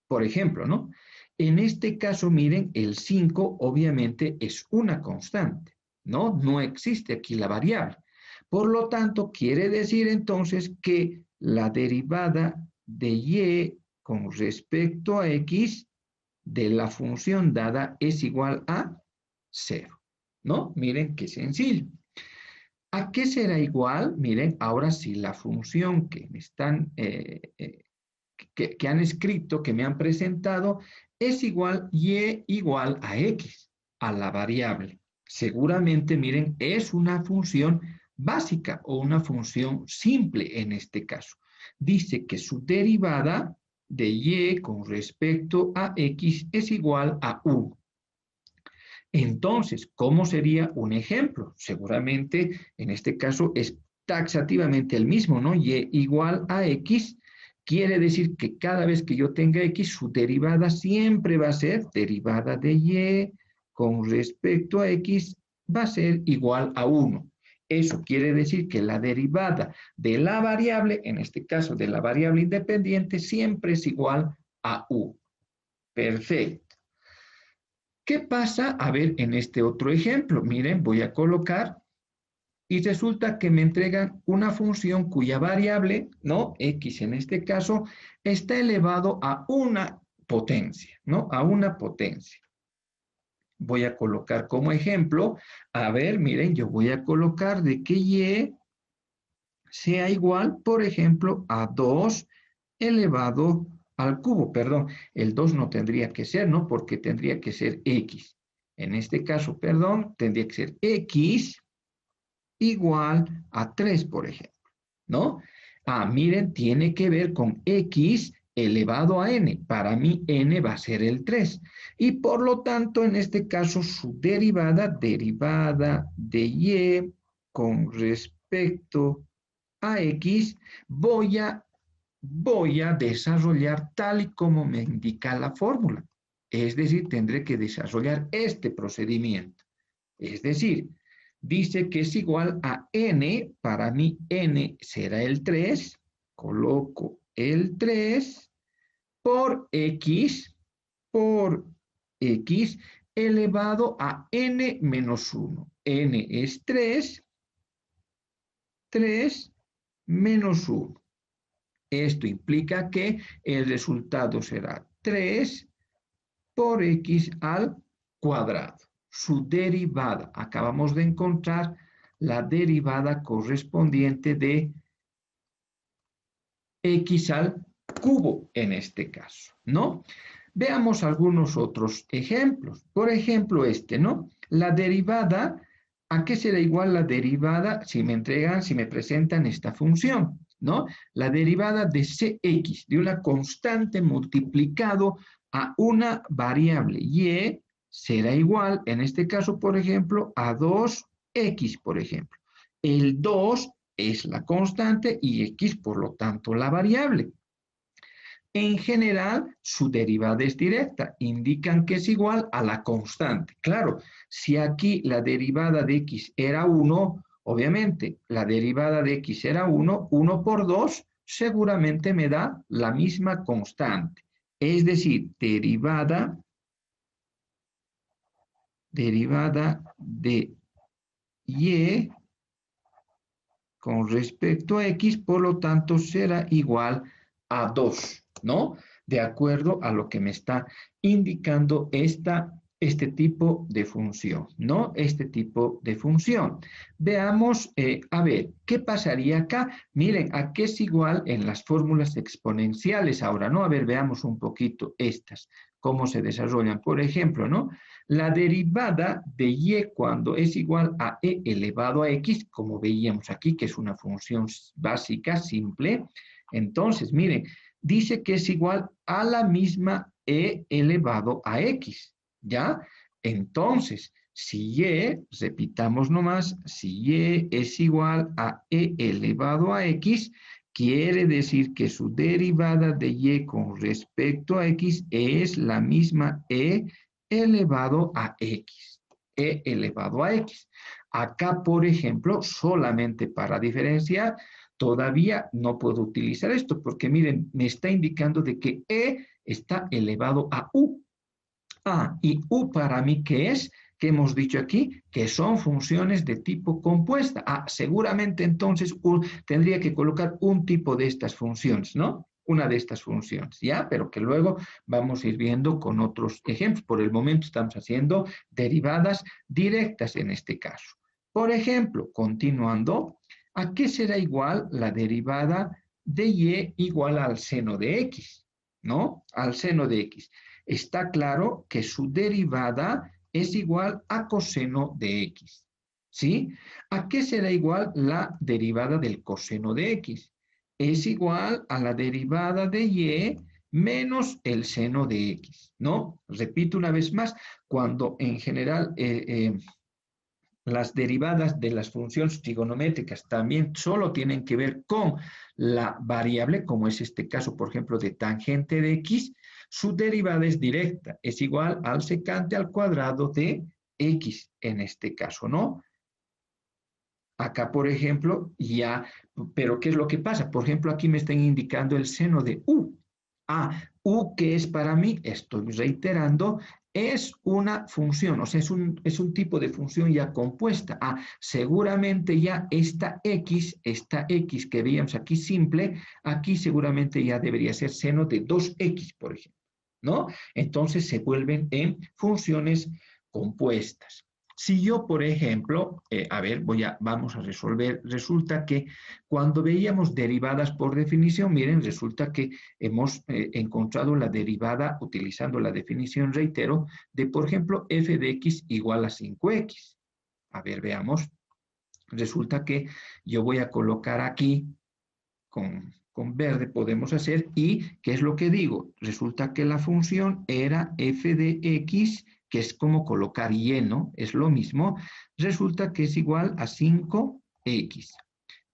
Por ejemplo, ¿no? En este caso, miren, el 5 obviamente es una constante, ¿no? No existe aquí la variable. Por lo tanto, quiere decir entonces que la derivada de y con respecto a x de la función dada es igual a 0, ¿no? Miren qué sencillo. ¿A qué será igual? Miren, ahora sí, la función que me están, que han escrito, que me han presentado, es igual y igual a x, a la variable. Seguramente, miren, es una función básica o una función simple en este caso. Dice que su derivada de y con respecto a x es igual a 1. Entonces, ¿cómo sería un ejemplo? Seguramente, en este caso, es taxativamente el mismo, ¿no? Y igual a x quiere decir que cada vez que yo tenga x, su derivada siempre va a ser derivada de y con respecto a x va a ser igual a 1. Eso quiere decir que la derivada de la variable, en este caso de la variable independiente, siempre es igual a 1. Perfecto. ¿Qué pasa? A ver, en este otro ejemplo, miren, voy a colocar y resulta que me entregan una función cuya variable, ¿no? X en este caso, está elevado a una potencia, ¿no? A una potencia. Voy a colocar como ejemplo, a ver, miren, yo voy a colocar de que y sea igual, por ejemplo, a 2 elevado al cubo, perdón, el 2 no tendría que ser, ¿no? Porque tendría que ser x. En este caso, perdón, tendría que ser x igual a 3, por ejemplo, ¿no? Miren, tiene que ver con x elevado a n. Para mí, n va a ser el 3. Y por lo tanto, en este caso, su derivada de y con respecto a x, voy a desarrollar tal y como me indica la fórmula. Es decir, tendré que desarrollar este procedimiento. Es decir, dice que es igual a n, para mí n será el 3, coloco el 3 por x elevado a n menos 1. N es 3 3 menos 1. Esto implica que el resultado será 3 por x al cuadrado. Su derivada, acabamos de encontrar la derivada correspondiente de x al cubo en este caso, ¿no? Veamos algunos otros ejemplos. Por ejemplo, ¿no? La derivada, ¿a qué será igual la derivada si me presentan esta función? ¿No? La derivada de cx, de una constante multiplicado a una variable y será igual, en este caso, por ejemplo, a 2x, por ejemplo. El 2 es la constante y x, por lo tanto, la variable. En general, su derivada es directa, indican que es igual a la constante. Claro, si aquí la derivada de x era 1, obviamente la derivada de x era 1, 1 por 2 seguramente me da la misma constante. Es decir, derivada de y con respecto a x, por lo tanto, será igual a 2, ¿no? De acuerdo a lo que me está indicando este tipo de función, ¿no? Este tipo de función. Veamos, a ver, ¿qué pasaría acá? Miren, aquí es igual en las fórmulas exponenciales ahora, ¿no? A ver, veamos un poquito estas, cómo se desarrollan. Por ejemplo, ¿no? La derivada de y cuando es igual a e elevado a x, como veíamos aquí, que es una función básica, simple. Entonces, miren, dice que es igual a la misma e elevado a x, ¿ya? Entonces, si y, repitamos nomás, si y es igual a e elevado a x, quiere decir que su derivada de y con respecto a x es la misma e elevado a x. E elevado a x. Acá, por ejemplo, solamente para diferenciar, todavía no puedo utilizar esto, porque miren, me está indicando de que e está elevado a u. Y u para mí, ¿qué es? Que hemos dicho aquí, que son funciones de tipo compuesta. Seguramente entonces tendría que colocar un tipo de estas funciones, ¿no? Una de estas funciones, ¿ya? Pero que luego vamos a ir viendo con otros ejemplos. Por el momento estamos haciendo derivadas directas en este caso. Por ejemplo, continuando, ¿a qué será igual la derivada de y igual al seno de x? ¿No? Al seno de x. Está claro que su derivada es igual a coseno de x. ¿Sí? ¿A qué será igual la derivada del coseno de x? Es igual a la derivada de y menos el seno de x, ¿no? Repito una vez más, cuando en general las derivadas de las funciones trigonométricas también solo tienen que ver con la variable, como es este caso, por ejemplo, de tangente de x, su derivada es directa, es igual al secante al cuadrado de x en este caso, ¿no? Acá, por ejemplo, ya, pero ¿qué es lo que pasa? Por ejemplo, aquí me están indicando el seno de u. U, que es para mí, estoy reiterando, es una función, o sea, es un tipo de función ya compuesta. Seguramente ya esta x que veíamos aquí simple, aquí seguramente ya debería ser seno de 2x, por ejemplo, ¿no? Entonces se vuelven en funciones compuestas. Si yo, por ejemplo, vamos a resolver, resulta que cuando veíamos derivadas por definición, miren, resulta que hemos encontrado la derivada utilizando la definición, reitero, de, por ejemplo, f de x igual a 5x. A ver, veamos. Resulta que yo voy a colocar aquí, con verde podemos hacer, y ¿qué es lo que digo? Resulta que la función era f de x, que es como colocar y, ¿no? Es lo mismo. Resulta que es igual a 5x.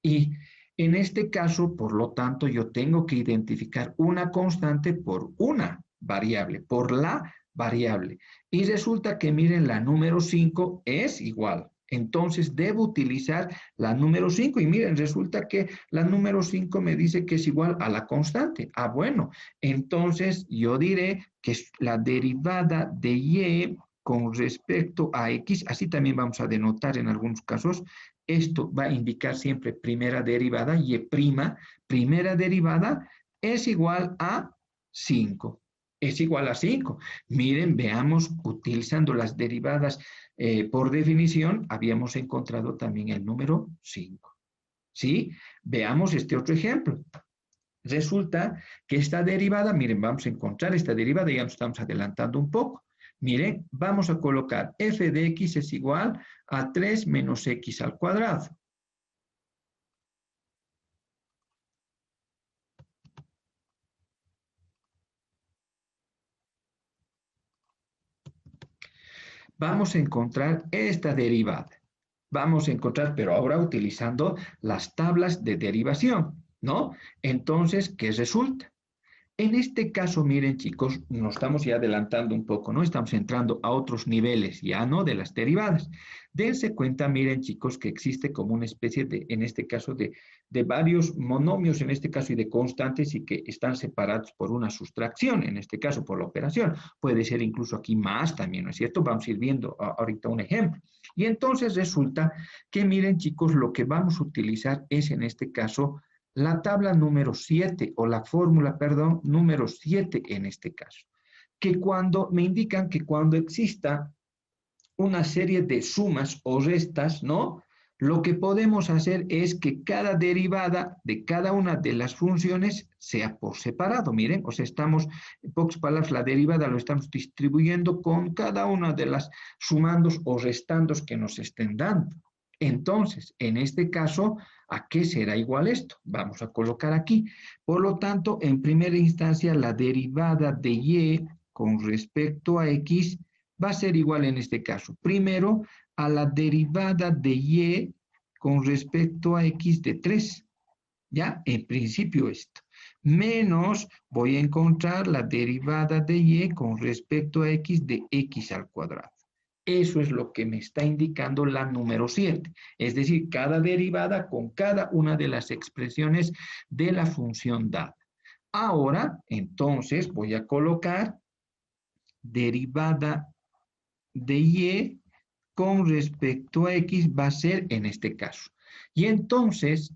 Y en este caso, por lo tanto, yo tengo que identificar una constante por una variable, por la variable. Y resulta que, miren, la número 5 es igual. Entonces, debo utilizar la número 5. Y miren, resulta que la número 5 me dice que es igual a la constante. Bueno, entonces yo diré que la derivada de y con respecto a x, así también vamos a denotar en algunos casos, Esto va a indicar siempre primera derivada, y' primera derivada es igual a 5. Es igual a 5. Miren, veamos, utilizando las derivadas por definición, habíamos encontrado también el número 5. ¿Sí? Veamos este otro ejemplo. Resulta que esta derivada, miren, vamos a encontrar esta derivada, ya nos estamos adelantando un poco. Miren, vamos a colocar f de x es igual a 3 menos x al cuadrado. Vamos a encontrar esta derivada. Vamos a encontrar, pero ahora utilizando las tablas de derivación, ¿no? Entonces, ¿qué resulta? En este caso, miren chicos, nos estamos ya adelantando un poco, ¿no? Estamos entrando a otros niveles ya, ¿no? De las derivadas. Dense cuenta, miren chicos, que existe como una especie de, en este caso, de varios monomios, en este caso, y de constantes, y que están separados por una sustracción, en este caso, por la operación. Puede ser incluso aquí más también, ¿no es cierto? Vamos a ir viendo ahorita un ejemplo. Y entonces resulta que, miren chicos, lo que vamos a utilizar es, en este caso, la tabla número 7, o la fórmula, perdón, número 7 en este caso, que cuando me indican que cuando exista una serie de sumas o restas, ¿no? Lo que podemos hacer es que cada derivada de cada una de las funciones sea por separado. Miren, o sea, estamos, en pocas palabras, la derivada lo estamos distribuyendo con cada una de las sumandos o restandos que nos estén dando. Entonces, en este caso, ¿a qué será igual esto? Vamos a colocar aquí. Por lo tanto, en primera instancia, la derivada de y con respecto a x va a ser igual en este caso. Primero, a la derivada de y con respecto a x de 3. ¿Ya? En principio esto. Menos, voy a encontrar la derivada de y con respecto a x de x al cuadrado. Eso es lo que me está indicando la número 7. Es decir, cada derivada con cada una de las expresiones de la función dada. Ahora, entonces, voy a colocar derivada de y con respecto a x va a ser en este caso. Y entonces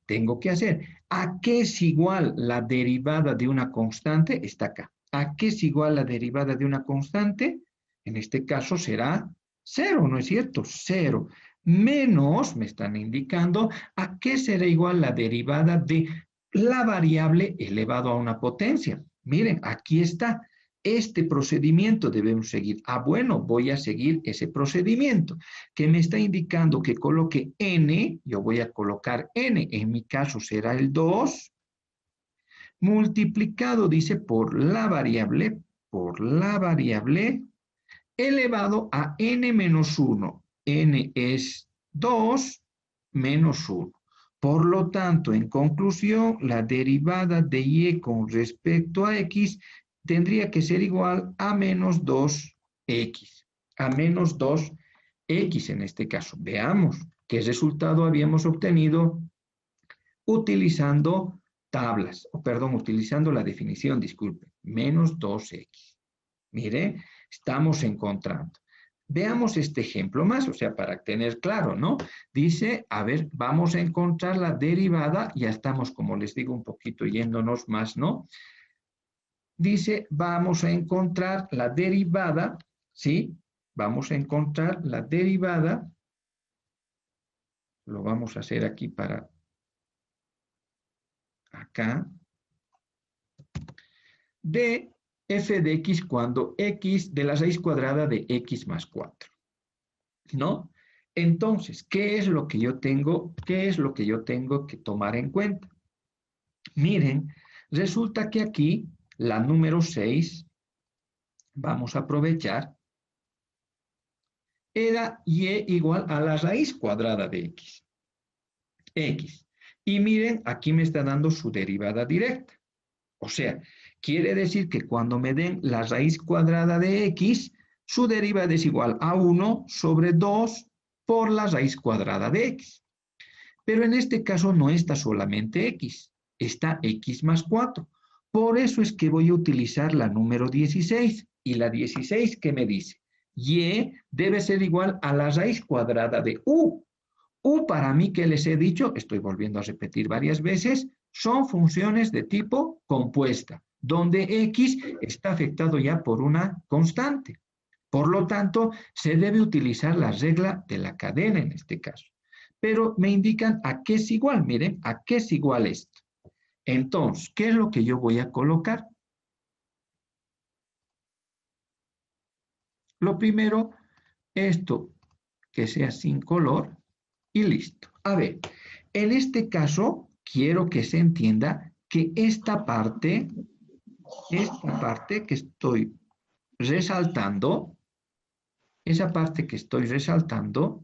tengo que hacer, ¿a qué es igual la derivada de una constante? Está acá. ¿A qué es igual la derivada de una constante? En este caso será 0, ¿no es cierto? 0. Menos, me están indicando, ¿a qué será igual la derivada de la variable elevado a una potencia? Miren, aquí está. Este procedimiento debemos seguir. Ah, bueno, voy a seguir ese procedimiento que me está indicando que coloque n, yo voy a colocar n, en mi caso será el 2, multiplicado, dice, por la variable, elevado a n menos 1. N es 2 menos 1. Por lo tanto, en conclusión, la derivada de y con respecto a x tendría que ser igual a menos 2x. A menos 2x en este caso. Veamos qué resultado habíamos obtenido utilizando tablas, utilizando la definición, disculpe, menos 2x. Mire, estamos encontrando. Veamos este ejemplo más, o sea, para tener claro, ¿no? Dice, a ver, vamos a encontrar la derivada, ya estamos, como les digo, un poquito yéndonos más, ¿no? Dice, vamos a encontrar la derivada, ¿sí? Vamos a encontrar la derivada, lo vamos a hacer aquí para acá, de f de x cuando x de la raíz cuadrada de x más 4, ¿no? Entonces, ¿qué es lo que yo tengo que tomar en cuenta? Miren, resulta que aquí, la número 6, vamos a aprovechar, era y igual a la raíz cuadrada de x. Y miren, aquí me está dando su derivada directa. O sea, quiere decir que cuando me den la raíz cuadrada de x, su derivada es igual a 1 sobre 2 por la raíz cuadrada de x. Pero en este caso no está solamente x, está x más 4. Por eso es que voy a utilizar la número 16. Y la 16, ¿qué me dice? Y debe ser igual a la raíz cuadrada de u. U para mí, ¿qué les he dicho? Estoy volviendo a repetir varias veces, son funciones de tipo compuesta, donde X está afectado ya por una constante. Por lo tanto, se debe utilizar la regla de la cadena en este caso. Pero me indican a qué es igual, miren, a qué es igual esto. Entonces, ¿qué es lo que yo voy a colocar? Lo primero, esto que sea sin color y listo. A ver, en este caso, quiero que se entienda que esta parte que estoy resaltando, esa parte que estoy resaltando,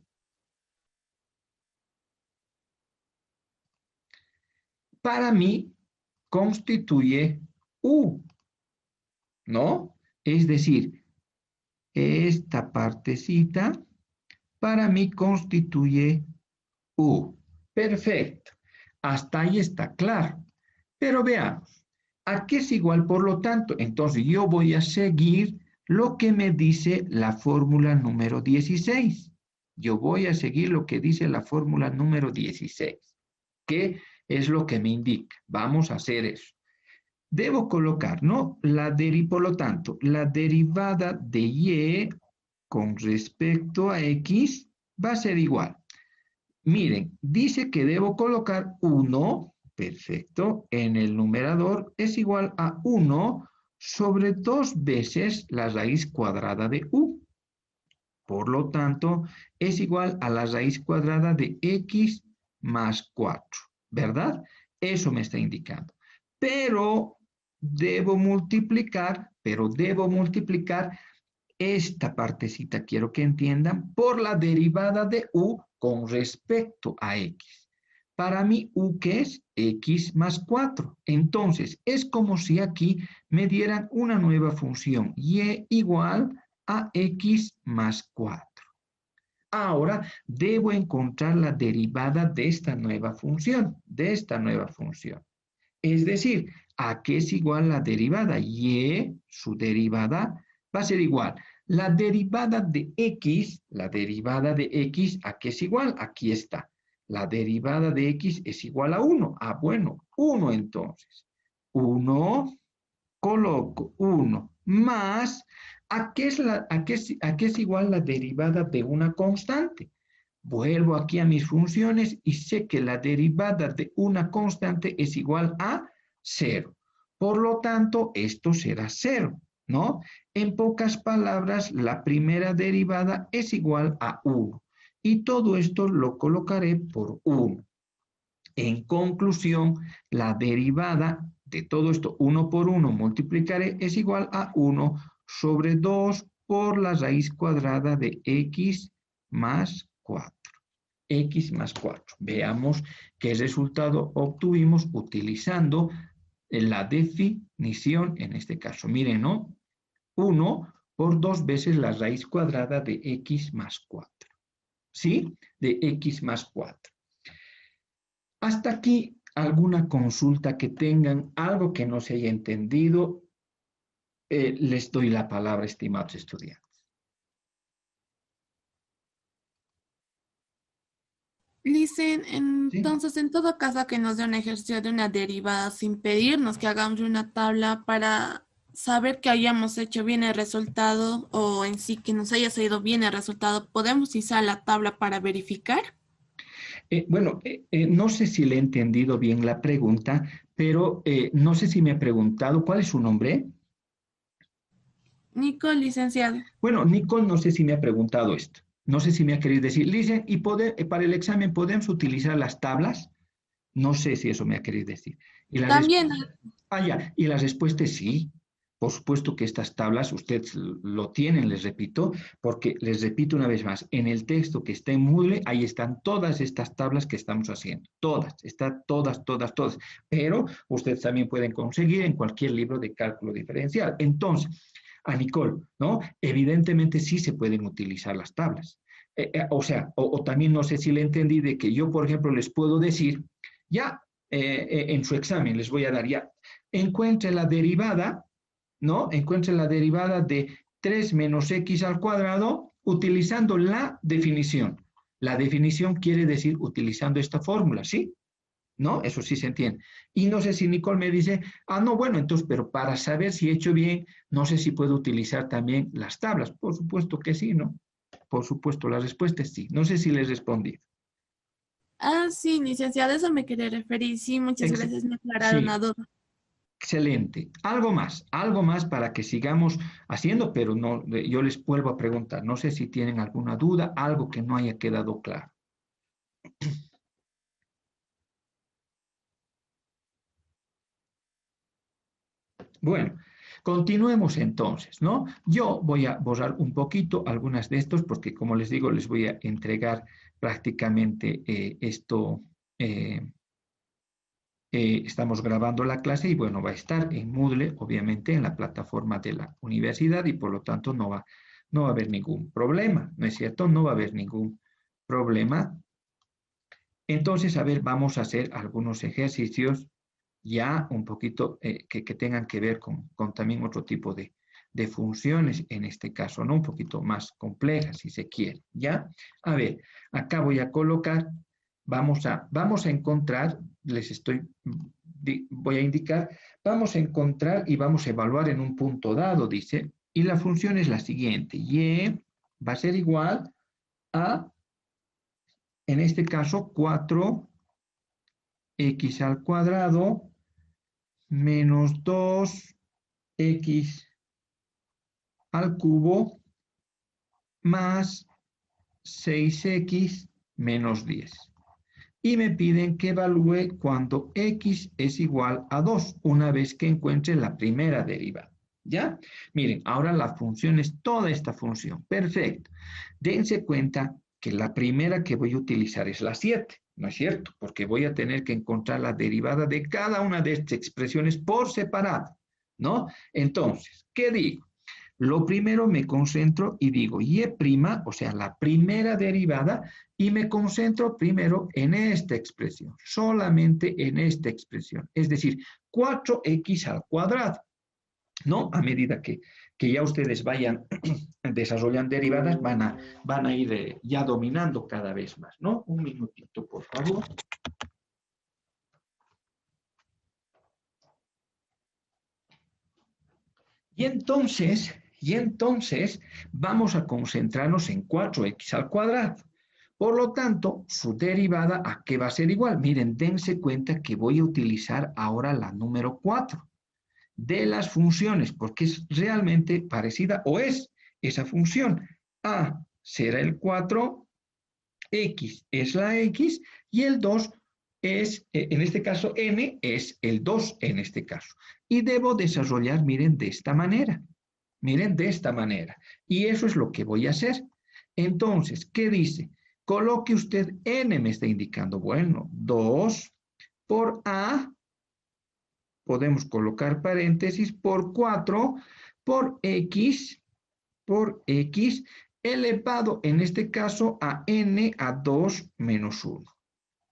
para mí constituye U, ¿no? Es decir, esta partecita para mí constituye U. Perfecto. Hasta ahí está claro. Pero veamos, ¿a qué es igual por lo tanto? Entonces yo voy a seguir lo que me dice la fórmula número 16. Yo voy a seguir lo que dice la fórmula número 16. ¿Qué es lo que me indica? Vamos a hacer eso. Debo colocar, ¿no? Por lo tanto, la derivada de y con respecto a x va a ser igual. Miren, dice que debo colocar 1, perfecto, en el numerador es igual a 1 sobre 2 veces la raíz cuadrada de u. Por lo tanto, es igual a la raíz cuadrada de x más 4, ¿verdad? Eso me está indicando. Pero debo multiplicar esta partecita, quiero que entiendan, por la derivada de u con respecto a x. Para mí, u, ¿qué es? X más 4. Entonces, es como si aquí me dieran una nueva función, y igual a x más 4. Ahora, debo encontrar la derivada de esta nueva función, Es decir, ¿a qué es igual la derivada? Y, su derivada, va a ser igual. La derivada de x, ¿a qué es igual? Aquí está. La derivada de x es igual a 1. Ah, bueno, 1 entonces. 1, coloco 1 más, ¿a qué es igual la derivada de una constante? Vuelvo aquí a mis funciones y sé que la derivada de una constante es igual a 0. Por lo tanto, esto será 0, ¿no? En pocas palabras, la primera derivada es igual a 1. Y todo esto lo colocaré por 1. En conclusión, la derivada de todo esto, 1 por 1 multiplicaré, es igual a 1 sobre 2 por la raíz cuadrada de x más 4. X más 4. Veamos qué resultado obtuvimos utilizando la definición en este caso. Miren, ¿no? 1 por 2 veces la raíz cuadrada de x más 4. ¿Sí? De x más 4. Hasta aquí, alguna consulta que tengan, algo que no se haya entendido, les doy la palabra, estimados estudiantes. Listen, entonces, en todo caso que nos dé un ejercicio de una derivada sin pedirnos que hagamos una tabla para saber que hayamos hecho bien el resultado o en sí que nos haya salido bien el resultado, ¿podemos usar la tabla para verificar? No sé si le he entendido bien la pregunta, pero no sé si me ha preguntado, ¿cuál es su nombre? Nico, licenciado. Bueno, Nicole, no sé si me ha preguntado esto. No sé si me ha querido decir, Lice, ¿y para el examen podemos utilizar las tablas? No sé si eso me ha querido decir. También. Ya. Y la respuesta es sí. Por supuesto que estas tablas ustedes lo tienen, les repito, porque les repito una vez más, en el texto que está en Moodle, ahí están todas estas tablas que estamos haciendo. Están todas. Pero ustedes también pueden conseguir en cualquier libro de cálculo diferencial. Entonces, a Nicole, ¿no? Evidentemente sí se pueden utilizar las tablas. O también no sé si le entendí de que yo, por ejemplo, les puedo decir, en su examen les voy a dar encuentre la derivada, ¿no? Encuentre la derivada de 3 menos x al cuadrado utilizando la definición. La definición quiere decir utilizando esta fórmula, ¿sí? ¿No? Eso sí se entiende. Y no sé si Nicole me dice, no, bueno, entonces, pero para saber si he hecho bien, no sé si puedo utilizar también las tablas. Por supuesto que sí, ¿no? Por supuesto, la respuesta es sí. No sé si les respondí. Sí, licenciada, eso me quería referir. Sí, muchas gracias, me aclararon Sí, la duda. excelente. Algo más para que sigamos haciendo, pero no, yo les vuelvo a preguntar, no sé si tienen alguna duda, algo que no haya quedado claro. Bueno, continuemos entonces, ¿no? Yo voy a borrar un poquito algunas de estos porque, como les digo, les voy a entregar prácticamente esto. eh, Estamos grabando la clase y bueno, va a estar en Moodle, obviamente, en la plataforma de la universidad y por lo tanto no va a haber ningún problema, ¿no es cierto? No va a haber ningún problema. Entonces, a ver, vamos a hacer algunos ejercicios ya un poquito que tengan que ver con también otro tipo de funciones, en este caso, ¿no? Un poquito más complejas, si se quiere, ¿ya? A ver, acá voy a colocar, vamos a encontrar, voy a indicar, vamos a encontrar y vamos a evaluar en un punto dado, dice, y la función es la siguiente, y va a ser igual a, en este caso, 4x al cuadrado menos 2x al cubo más 6x menos 10. Y me piden que evalúe cuando x es igual a 2, una vez que encuentre la primera derivada. ¿Ya? Miren, ahora la función es toda esta función. Perfecto. Dense cuenta que la primera que voy a utilizar es la 7, ¿no es cierto? Porque voy a tener que encontrar la derivada de cada una de estas expresiones por separado, ¿no? Entonces, ¿qué digo? Lo primero me concentro y digo y', o sea, la primera derivada, y me concentro primero en esta expresión, solamente en esta expresión, es decir, 4x al cuadrado, ¿no? A medida que ya ustedes vayan desarrollando derivadas, van a ir ya dominando cada vez más, ¿no? Un minutito, por favor. Y entonces vamos a concentrarnos en 4x al cuadrado. Por lo tanto, su derivada, ¿a qué va a ser igual? Miren, dense cuenta que voy a utilizar ahora la número 4 de las funciones, porque es realmente parecida, o es esa función. A será el 4, x es la x, y el 2 es, en este caso, n es el 2 en este caso. Y debo desarrollar, miren, de esta manera. Miren, de esta manera. Y eso es lo que voy a hacer. Entonces, ¿qué dice? Coloque usted n, me está indicando. Bueno, 2 por a, podemos colocar paréntesis, por 4, por x, elevado en este caso a n a 2 menos 1.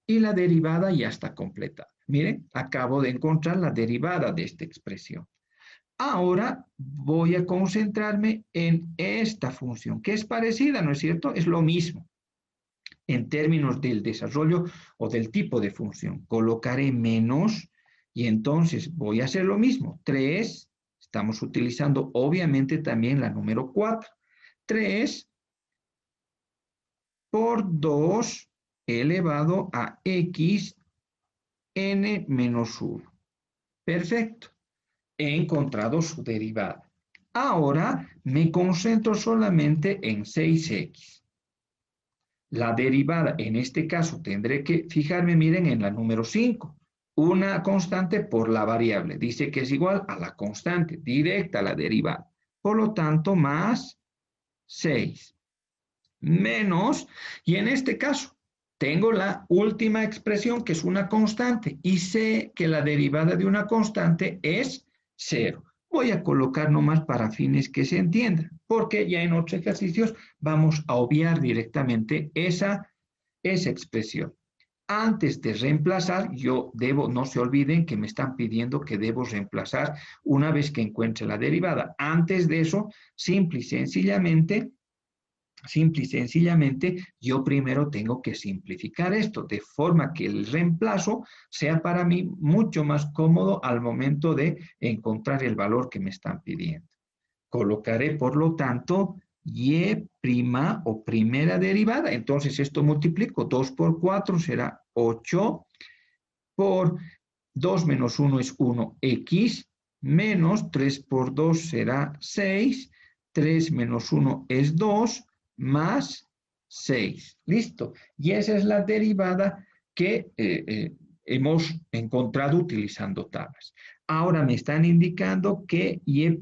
Y la derivada ya está completada. Miren, acabo de encontrar la derivada de esta expresión. Ahora voy a concentrarme en esta función, que es parecida, ¿no es cierto? Es lo mismo. En términos del desarrollo o del tipo de función, colocaré menos y entonces voy a hacer lo mismo. 3, estamos utilizando obviamente también la número 4. 3 por 2 elevado a x n menos 1. Perfecto. He encontrado su derivada. Ahora me concentro solamente en 6x. La derivada, en este caso, tendré que fijarme, miren, en la número 5. Una constante por la variable. Dice que es igual a la constante, directa a la derivada. Por lo tanto, más 6. Menos, y en este caso, tengo la última expresión que es una constante y sé que la derivada de una constante es 0. Voy a colocar nomás para fines que se entiendan, porque ya en otros ejercicios vamos a obviar directamente esa expresión. Antes de reemplazar, yo debo, no se olviden que me están pidiendo que debo reemplazar una vez que encuentre la derivada. Antes de eso, simple y sencillamente, simple y sencillamente, yo primero tengo que simplificar esto, de forma que el reemplazo sea para mí mucho más cómodo al momento de encontrar el valor que me están pidiendo. Colocaré, por lo tanto, y' o primera derivada. Entonces, esto multiplico. 2 por 4 será 8. Por 2 menos 1 es 1x. Menos 3 por 2 será 6. 3 menos 1 es 2. Más 6. Listo. Y esa es la derivada que hemos encontrado utilizando tablas. Ahora me están indicando que y'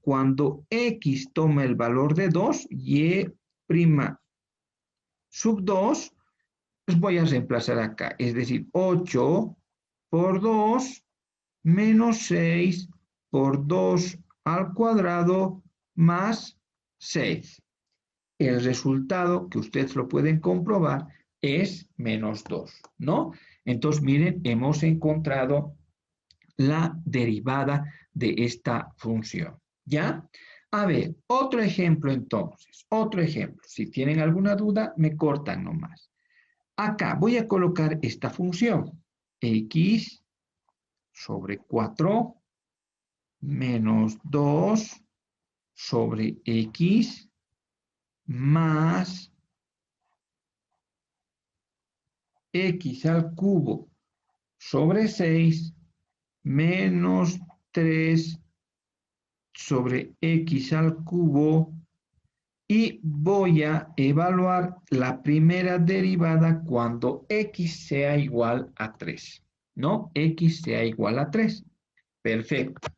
cuando x toma el valor de 2, y' sub 2, pues voy a reemplazar acá. Es decir, 8 por 2 menos 6 por 2 al cuadrado más 6. El resultado, que ustedes lo pueden comprobar, es menos 2, ¿no? Entonces, miren, hemos encontrado la derivada de esta función, ¿ya? A ver, otro ejemplo entonces, otro ejemplo. Si tienen alguna duda, me cortan nomás. Acá voy a colocar esta función, x sobre 4 menos 2 sobre x más x al cubo sobre 6 menos 3 sobre x al cubo, y voy a evaluar la primera derivada cuando x sea igual a 3, ¿no? X sea igual a 3. Perfecto.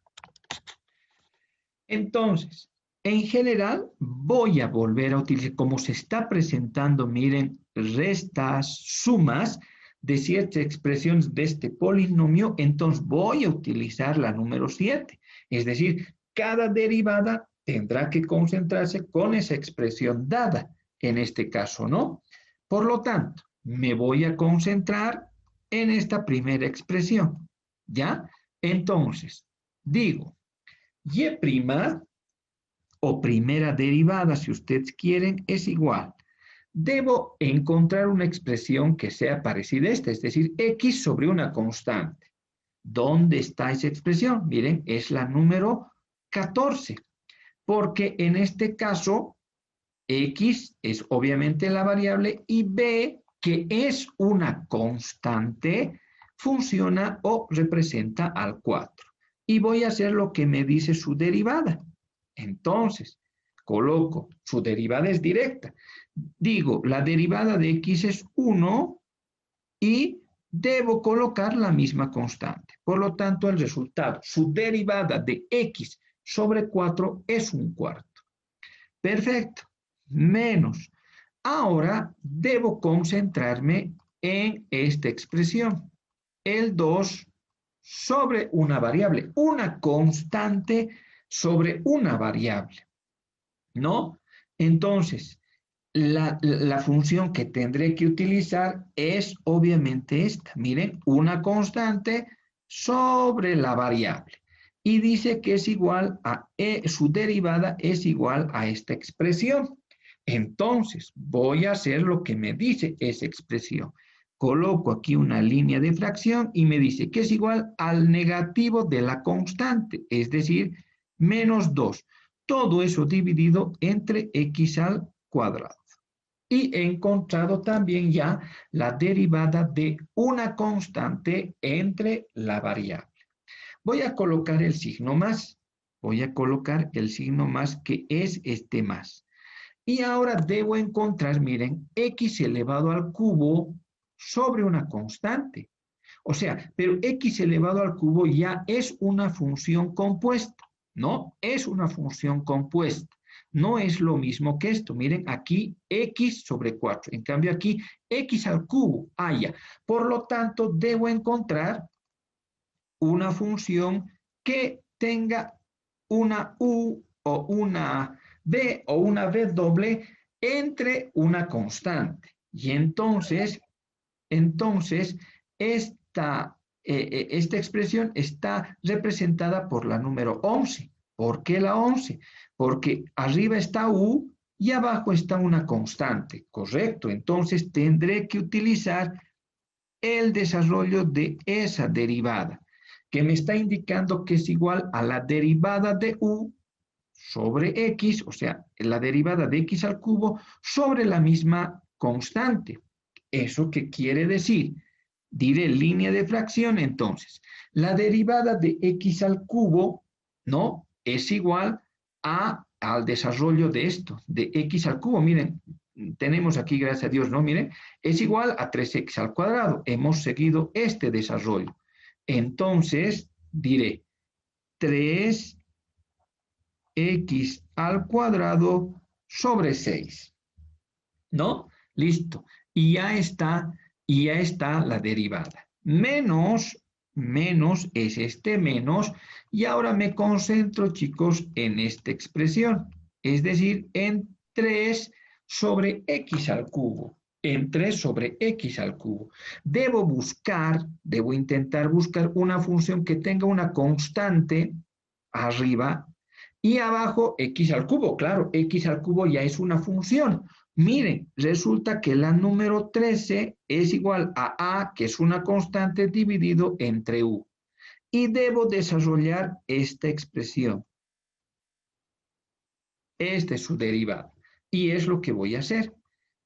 Entonces, en general, voy a volver a utilizar, como se está presentando, miren, restas, sumas de ciertas expresiones de este polinomio, entonces voy a utilizar la número 7. Es decir, cada derivada tendrá que concentrarse con esa expresión dada, en este caso, ¿no? Por lo tanto, me voy a concentrar en esta primera expresión, ¿ya? Entonces, digo, y' o primera derivada, si ustedes quieren, es igual. Debo encontrar una expresión que sea parecida a esta, es decir, x sobre una constante. ¿Dónde está esa expresión? Miren, es la número 14, porque en este caso, x es obviamente la variable y b, que es una constante, funciona o representa al 4. Y voy a hacer lo que me dice su derivada. Entonces, coloco, su derivada es directa. Digo, la derivada de x es 1 y debo colocar la misma constante. Por lo tanto, el resultado, su derivada de x sobre 4 es 1/4. Perfecto. Menos. Ahora debo concentrarme en esta expresión. El 2 sobre una variable, una constante sobre una variable, ¿no? Entonces, la función que tendré que utilizar es obviamente esta. Miren, una constante sobre la variable. Y dice que es igual a su derivada es igual a esta expresión. Entonces, voy a hacer lo que me dice esa expresión. Coloco aquí una línea de fracción y me dice que es igual al negativo de la constante, es decir, menos 2. Todo eso dividido entre x al cuadrado. Y he encontrado también ya la derivada de una constante entre la variable. Voy a colocar el signo más. Voy a colocar el signo más, que es este más. Y ahora debo encontrar, miren, x elevado al cubo sobre una constante. O sea, pero x elevado al cubo ya es una función compuesta, ¿no? Es una función compuesta. No es lo mismo que esto. Miren, aquí x sobre 4. En cambio aquí x al cubo. Ya. Por lo tanto, debo encontrar una función que tenga una u o una b o una v doble entre una constante. Y entonces esta expresión está representada por la número 11. ¿Por qué la 11? Porque arriba está u y abajo está una constante, correcto. Entonces tendré que utilizar el desarrollo de esa derivada, que me está indicando que es igual a la derivada de u sobre x, o sea, la derivada de x al cubo sobre la misma constante. ¿Eso qué quiere decir? Diré línea de fracción, entonces. La derivada de x al cubo, ¿no? Es igual al desarrollo de esto, de x al cubo. Miren, tenemos aquí, gracias a Dios, ¿no? Miren, es igual a 3x al cuadrado. Hemos seguido este desarrollo. Entonces, diré 3x al cuadrado sobre 6, ¿no? Listo. Y ya está la derivada. Menos es este menos, y ahora me concentro, chicos, en esta expresión, es decir, en 3 sobre x al cubo. En 3 sobre x al cubo. Debo intentar buscar una función que tenga una constante arriba y abajo x al cubo. Claro, x al cubo ya es una función. Miren, resulta que la número 13 es igual a, que es una constante, dividido entre u. Y debo desarrollar esta expresión. Esta es su derivada. Y es lo que voy a hacer.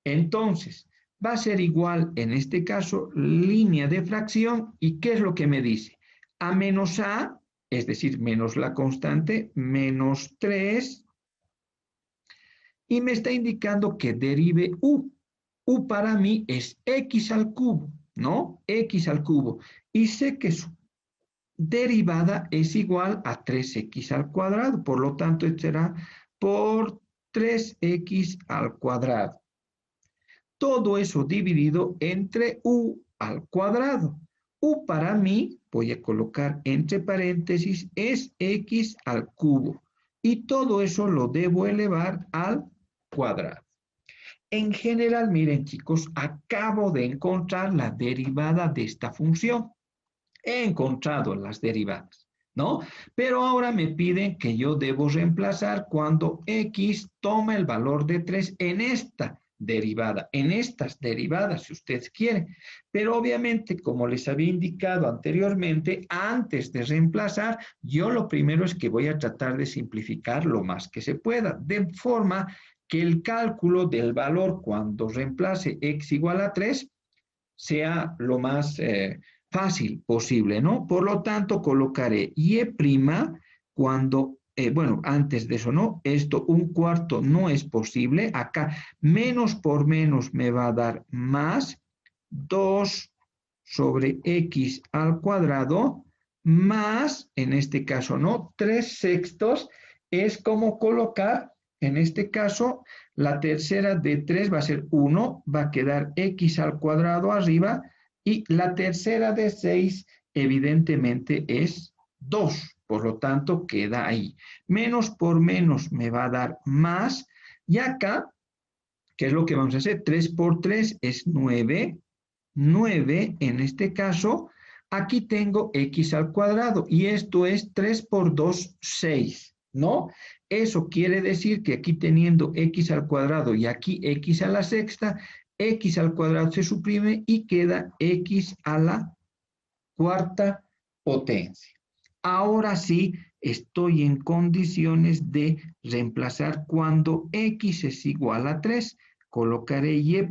Entonces, va a ser igual, en este caso, línea de fracción. ¿Y qué es lo que me dice? A menos a, es decir, menos la constante, menos 3, y me está indicando que derive u. U para mí es x al cubo, ¿no? X al cubo. Y sé que su derivada es igual a 3x al cuadrado. Por lo tanto, esto será por 3x al cuadrado. Todo eso dividido entre u al cuadrado. U para mí, voy a colocar entre paréntesis, es x al cubo. Y todo eso lo debo elevar al cuadrado. En general, miren, chicos, acabo de encontrar la derivada de esta función. He encontrado las derivadas, ¿no? Pero ahora me piden que yo debo reemplazar cuando x toma el valor de 3 en esta derivada, en estas derivadas, si ustedes quieren. Pero obviamente, como les había indicado anteriormente, antes de reemplazar, yo lo primero es que voy a tratar de simplificar lo más que se pueda, de forma que el cálculo del valor cuando reemplace x igual a 3 sea lo más fácil posible, ¿no? Por lo tanto, colocaré y' cuando, bueno, antes de eso, ¿no? Esto, un cuarto no es posible. Acá, menos por menos me va a dar más 2 sobre x al cuadrado, más, en este caso, ¿no? 3/6 es como colocar, en este caso, la tercera de 3 va a ser 1, va a quedar x al cuadrado arriba, y la tercera de 6 evidentemente es 2, por lo tanto queda ahí. Menos por menos me va a dar más, y acá, ¿qué es lo que vamos a hacer? 3 por 3 es 9, 9 en este caso. Aquí tengo x al cuadrado, y esto es 3 por 2, 6, ¿no? Eso quiere decir que aquí teniendo x al cuadrado y aquí x a la sexta, x al cuadrado se suprime y queda x a la cuarta potencia. Ahora sí estoy en condiciones de reemplazar cuando x es igual a 3. Colocaré y'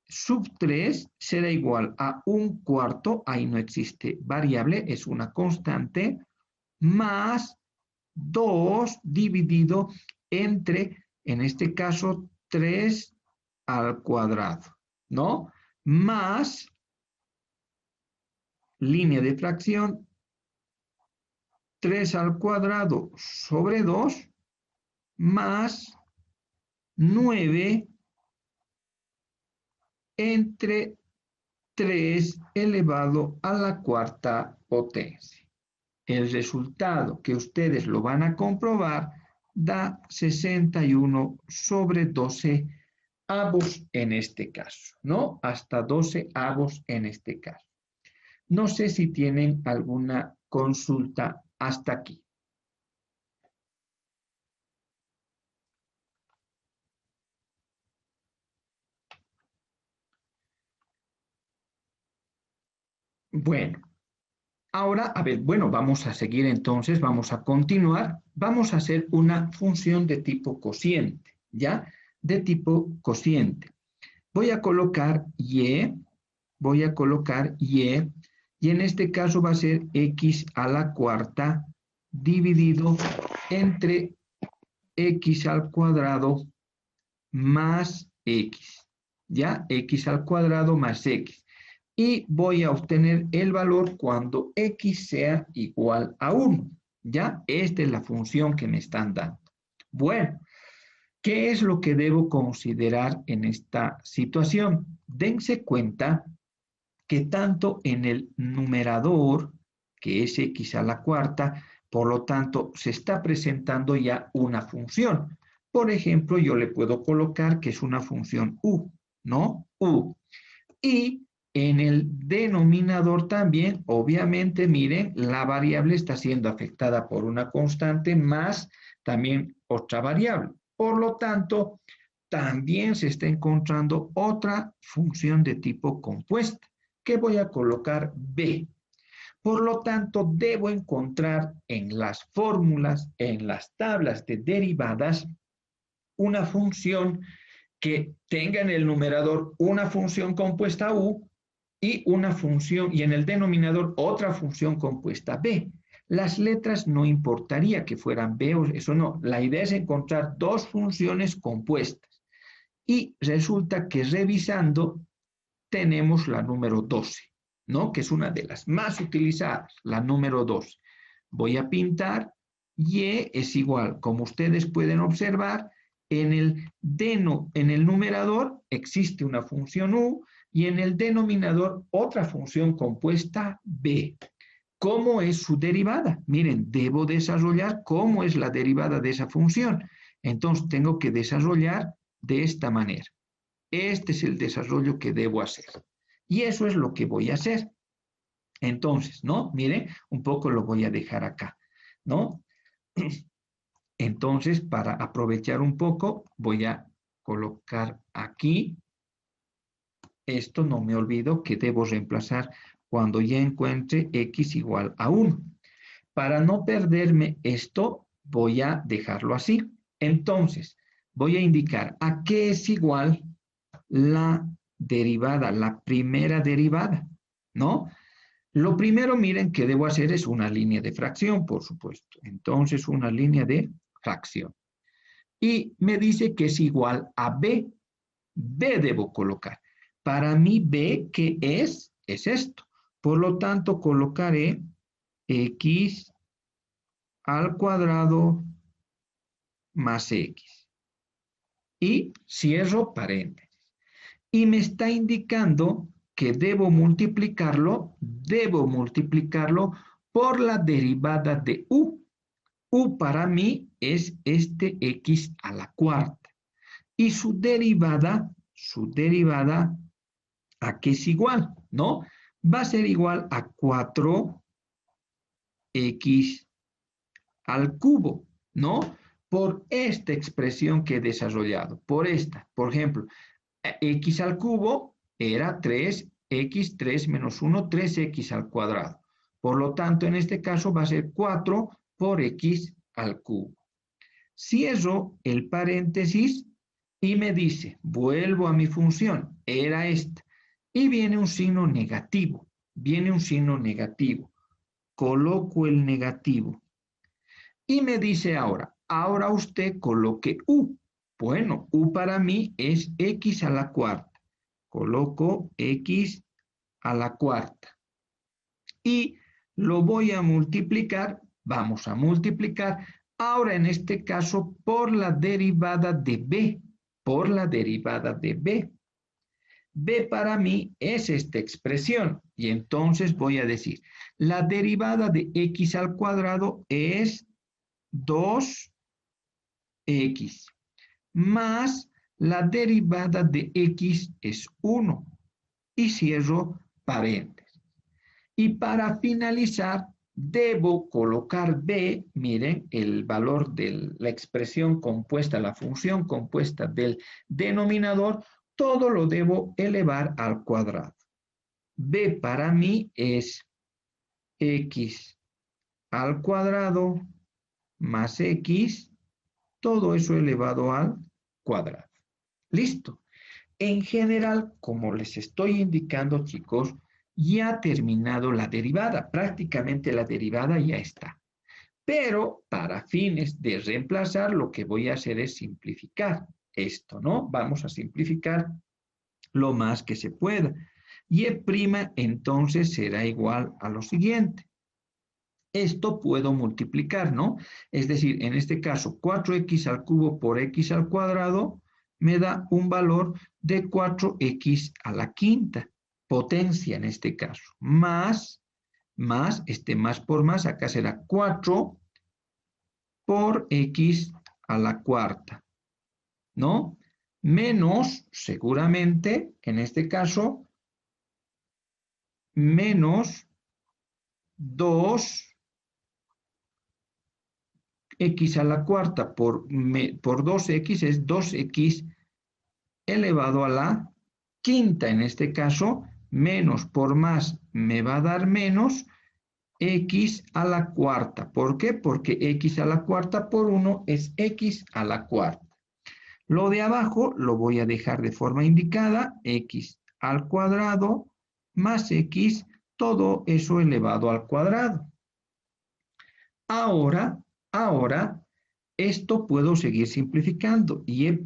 sub 3 será igual a 1/4, ahí no existe variable, es una constante, más 2 dividido entre, en este caso, 3 al cuadrado, ¿no? Más, línea de fracción, 3 al cuadrado sobre 2, más 9 entre 3 elevado a la cuarta potencia. El resultado, que ustedes lo van a comprobar, da 61 sobre 12 avos en este caso, ¿no? Hasta 12 avos en este caso. No sé si tienen alguna consulta hasta aquí. Bueno, ahora, a ver, bueno, vamos a seguir entonces, vamos a continuar. Vamos a hacer una función de tipo cociente, ¿ya? De tipo cociente. Voy a colocar y, y en este caso va a ser x a la cuarta dividido entre x al cuadrado más x, ¿ya? X al cuadrado más x. Y voy a obtener el valor cuando x sea igual a 1, ¿ya? Esta es la función que me están dando. Bueno, ¿qué es lo que debo considerar en esta situación? Dense cuenta que tanto en el numerador, que es x a la cuarta, por lo tanto, se está presentando ya una función. Por ejemplo, yo le puedo colocar que es una función u, ¿no? U. Y en el denominador también, obviamente, miren, la variable está siendo afectada por una constante más también otra variable. Por lo tanto, también se está encontrando otra función de tipo compuesta, que voy a colocar b. Por lo tanto, debo encontrar en las fórmulas, en las tablas de derivadas, una función que tenga en el numerador una función compuesta u y una función, y en el denominador otra función compuesta b. Las letras no importaría que fueran b o eso no. La idea es encontrar dos funciones compuestas. Y resulta que revisando tenemos la número 12, ¿no? Que es una de las más utilizadas, la número 12. Voy a pintar y es igual, como ustedes pueden observar, en el numerador existe una función u y en el denominador otra función compuesta b. ¿Cómo es su derivada? Miren, debo desarrollar cómo es la derivada de esa función. Entonces tengo que desarrollar de esta manera. Este es el desarrollo que debo hacer. Y eso es lo que voy a hacer. Entonces, ¿no? Miren, un poco lo voy a dejar acá, ¿no? Entonces, para aprovechar un poco, voy a colocar aquí. Esto no me olvido que debo reemplazar cuando ya encuentre x igual a 1. Para no perderme esto, voy a dejarlo así. Entonces, voy a indicar a qué es igual la derivada, la primera derivada, ¿no? Lo primero, miren, que debo hacer es una línea de fracción, por supuesto. Entonces, una línea de fracción. Y me dice que es igual a b. B debo colocar. Para mí, b, ¿qué es? Es esto. Por lo tanto, colocaré x al cuadrado más x. Y cierro paréntesis. Y me está indicando que debo multiplicarlo por la derivada de u. U para mí es este x a la cuarta. Y su derivada, ¿a qué es igual? ¿No? Va a ser igual a 4x al cubo, ¿no? Por esta expresión que he desarrollado, por esta. Por ejemplo, x al cubo era 3x, 3 menos 1, 3x al cuadrado. Por lo tanto, en este caso va a ser 4 por x al cubo. Cierro el paréntesis y me dice, vuelvo a mi función, era esta. Y viene un signo negativo, Coloco el negativo. Y me dice ahora usted coloque u. Bueno, u para mí es x a la cuarta. Coloco x a la cuarta. Y lo voy a multiplicar, vamos a multiplicar, ahora en este caso por la derivada de b, b para mí es esta expresión, y entonces voy a decir, la derivada de x al cuadrado es 2x, más la derivada de x es 1, y cierro paréntesis. Y para finalizar, debo colocar b, miren, el valor de la expresión compuesta, la función compuesta del denominador, todo lo debo elevar al cuadrado. B para mí es x al cuadrado más x, todo eso elevado al cuadrado. Listo. En general, como les estoy indicando, chicos, ya ha terminado la derivada. Prácticamente la derivada ya está. Pero para fines de reemplazar, lo que voy a hacer es simplificar esto, ¿no? Vamos a simplificar lo más que se pueda. Y E' entonces será igual a lo siguiente. Esto puedo multiplicar, ¿no? Es decir, en este caso, 4x al cubo por x al cuadrado me da un valor de 4x a la quinta, potencia en este caso, más por más, acá será 4 por x a la cuarta, ¿no? Menos, seguramente, en este caso, menos 2x a la cuarta por 2x es 2x elevado a la quinta, en este caso, menos por más me va a dar menos x a la cuarta. ¿Por qué? Porque x a la cuarta por 1 es x a la cuarta. Lo de abajo lo voy a dejar de forma indicada, x al cuadrado más x, todo eso elevado al cuadrado. Ahora, esto puedo seguir simplificando y E'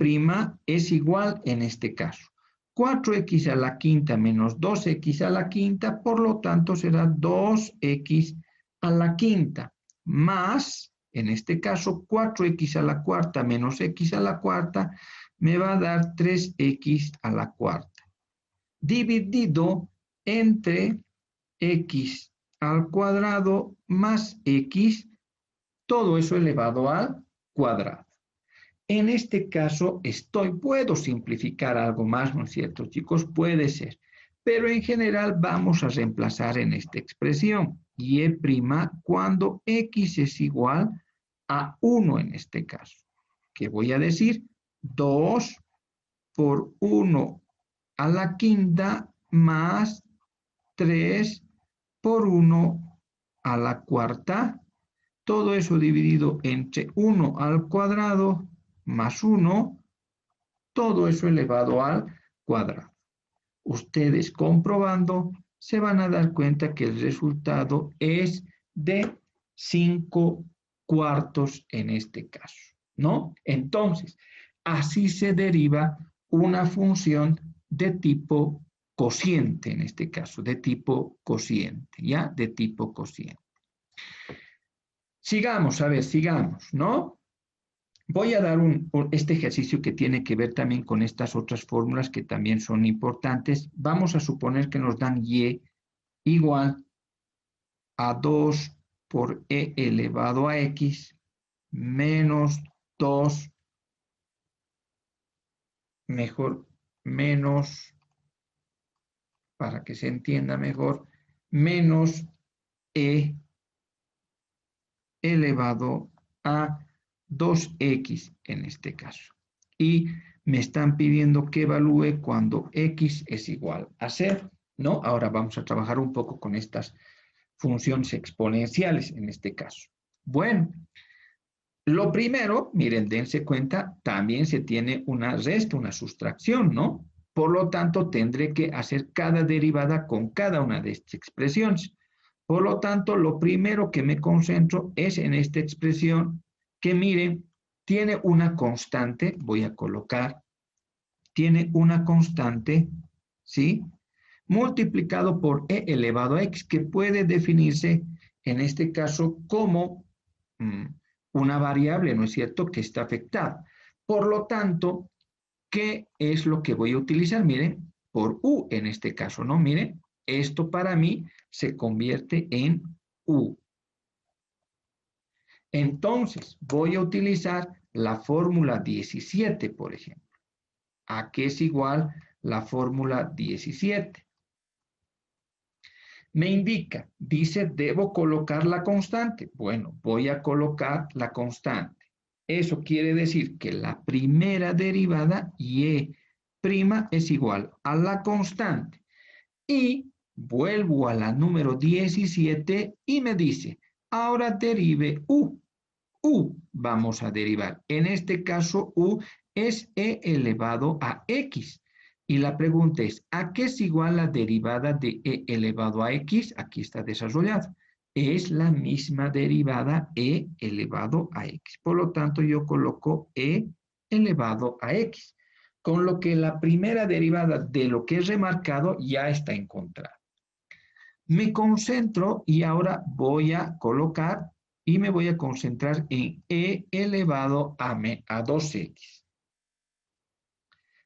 es igual en este caso. 4x a la quinta menos 2x a la quinta, por lo tanto será 2x a la quinta, más, en este caso, 4x a la cuarta menos x a la cuarta, me va a dar 3x a la cuarta, dividido entre x al cuadrado más x, todo eso elevado al cuadrado. En este caso puedo simplificar algo más, ¿no es cierto, chicos? Puede ser. Pero en general vamos a reemplazar en esta expresión. Y E' cuando x es igual a 1 en este caso. ¿Qué voy a decir? 2 por 1 a la quinta más 3 por 1 a la cuarta. Todo eso dividido entre 1 al cuadrado más 1, todo eso elevado al cuadrado. Ustedes comprobando se van a dar cuenta que el resultado es de 5/4 en este caso, ¿no? Entonces, así se deriva una función de tipo cociente, en este caso, de tipo cociente, ¿ya? De tipo cociente. Sigamos, a ver, sigamos, ¿no? Voy a dar este ejercicio que tiene que ver también con estas otras fórmulas que también son importantes. Vamos a suponer que nos dan y igual a 2 por e elevado a x menos 2, menos, para que se entienda mejor, menos e elevado a 2x en este caso. Y me están pidiendo que evalúe cuando x es igual a 0, ¿no? Ahora vamos a trabajar un poco con estas funciones exponenciales en este caso. Bueno, lo primero, miren, dense cuenta, también se tiene una resta, una sustracción, ¿no? Por lo tanto, tendré que hacer cada derivada con cada una de estas expresiones. Por lo tanto, lo primero que me concentro es en esta expresión que, miren, tiene una constante, voy a colocar, tiene una constante, ¿sí? Multiplicado por e elevado a x, que puede definirse, en este caso, como una variable, ¿no es cierto?, que está afectada. Por lo tanto, ¿qué es lo que voy a utilizar? Miren, por u en este caso, ¿no? Miren, esto para mí se convierte en u. Entonces, voy a utilizar la fórmula 17, por ejemplo. ¿A qué es igual la fórmula 17? Me indica, dice, debo colocar la constante. Bueno, voy a colocar la constante. Eso quiere decir que la primera derivada, y' es igual a la constante. Y vuelvo a la número 17 y me dice, ahora derive U. U vamos a derivar. En este caso, U es e elevado a x. Y la pregunta es, ¿a qué es igual la derivada de e elevado a x? Aquí está desarrollado. Es la misma derivada e elevado a x. Por lo tanto, yo coloco e elevado a x. Con lo que la primera derivada de lo que es remarcado ya está encontrada. Me concentro y ahora voy a colocar y me voy a concentrar en e elevado a 2x.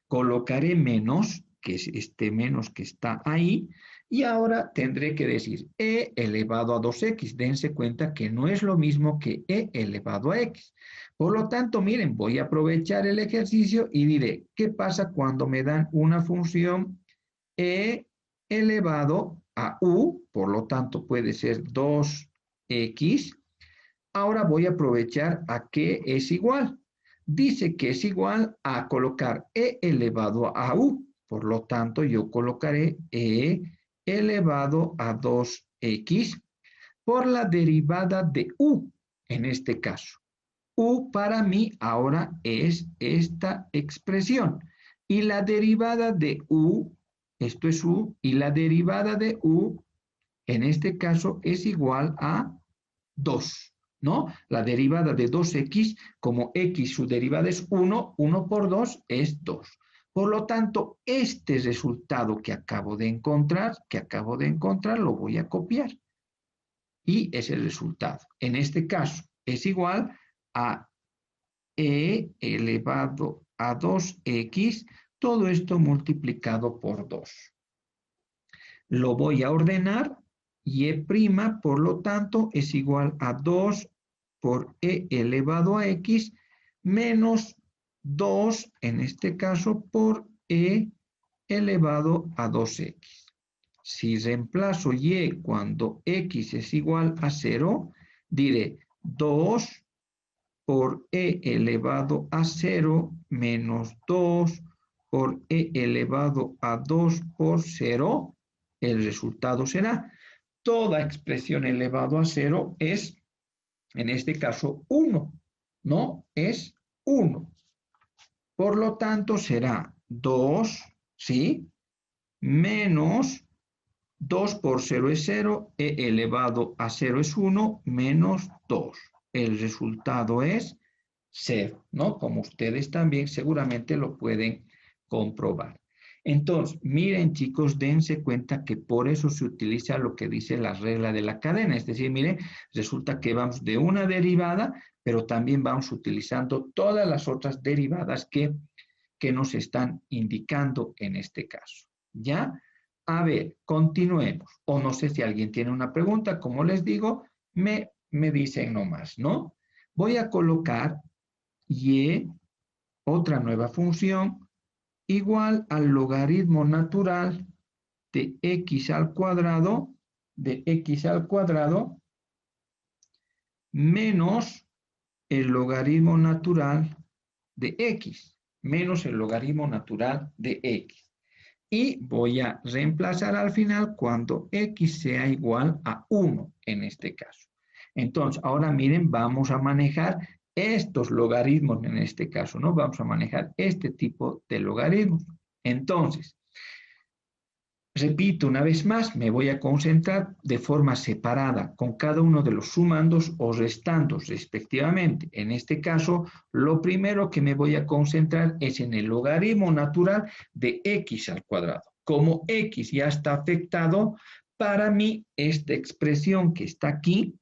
Colocaré menos, que es este menos que está ahí, y ahora tendré que decir e elevado a 2x. Dense cuenta que no es lo mismo que e elevado a x. Por lo tanto, miren, voy a aprovechar el ejercicio y diré, ¿qué pasa cuando me dan una función e elevado a u? Por lo tanto, puede ser 2x. Ahora voy a aprovechar a qué es igual. Dice que es igual a colocar e elevado a u. Por lo tanto, yo colocaré e elevado a 2x por la derivada de u, en este caso. U para mí ahora es esta expresión. Y la derivada de u, esto es u, y la derivada de u, en este caso, es igual a 2. ¿No? La derivada de 2x, como x su derivada es 1, 1 por 2 es 2. Por lo tanto, este resultado que acabo de encontrar, lo voy a copiar. Y es el resultado. En este caso, es igual a e elevado a 2x, todo esto multiplicado por 2. Lo voy a ordenar. Y e', por lo tanto, es igual a 2 por e elevado a x menos 2, en este caso, por e elevado a 2x. Si reemplazo y cuando x es igual a 0, diré 2 por e elevado a 0 menos 2 por e elevado a 2 por 0. El resultado será toda expresión elevado a 0 es, en este caso, 1, ¿no? Es 1. Por lo tanto, será 2, ¿sí? Menos 2 por 0 es 0, e elevado a 0 es 1, menos 2. El resultado es 0, ¿no? Como ustedes también seguramente lo pueden comprobar. Entonces, miren chicos, dense cuenta que por eso se utiliza lo que dice la regla de la cadena. Es decir, miren, resulta que vamos de una derivada, pero también vamos utilizando todas las otras derivadas que nos están indicando en este caso. ¿Ya? A ver, continuemos. O no sé si alguien tiene una pregunta, como les digo, me dicen nomás, ¿no? Voy a colocar y, otra nueva función, igual al logaritmo natural de x al cuadrado, menos el logaritmo natural de x, menos el logaritmo natural de x. Y voy a reemplazar al final cuando x sea igual a 1 en este caso. Entonces, ahora miren, vamos a manejar estos logaritmos en este caso, ¿no? Vamos a manejar este tipo de logaritmos. Entonces, repito una vez más, me voy a concentrar de forma separada con cada uno de los sumandos o restandos respectivamente. En este caso, lo primero que me voy a concentrar es en el logaritmo natural de x al cuadrado. Como x ya está afectado, para mí esta expresión que está aquí,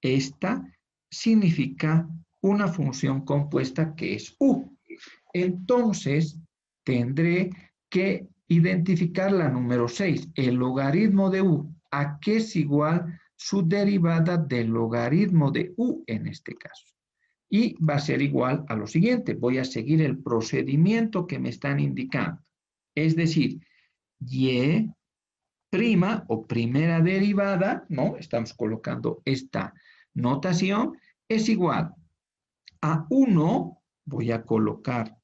esta significa una función compuesta que es u. Entonces, tendré que identificar la número 6, el logaritmo de u. ¿A qué es igual su derivada del logaritmo de u en este caso? Y va a ser igual a lo siguiente. Voy a seguir el procedimiento que me están indicando. Es decir, y' o primera derivada, ¿no? Estamos colocando esta notación, es igual a 1, voy a colocar,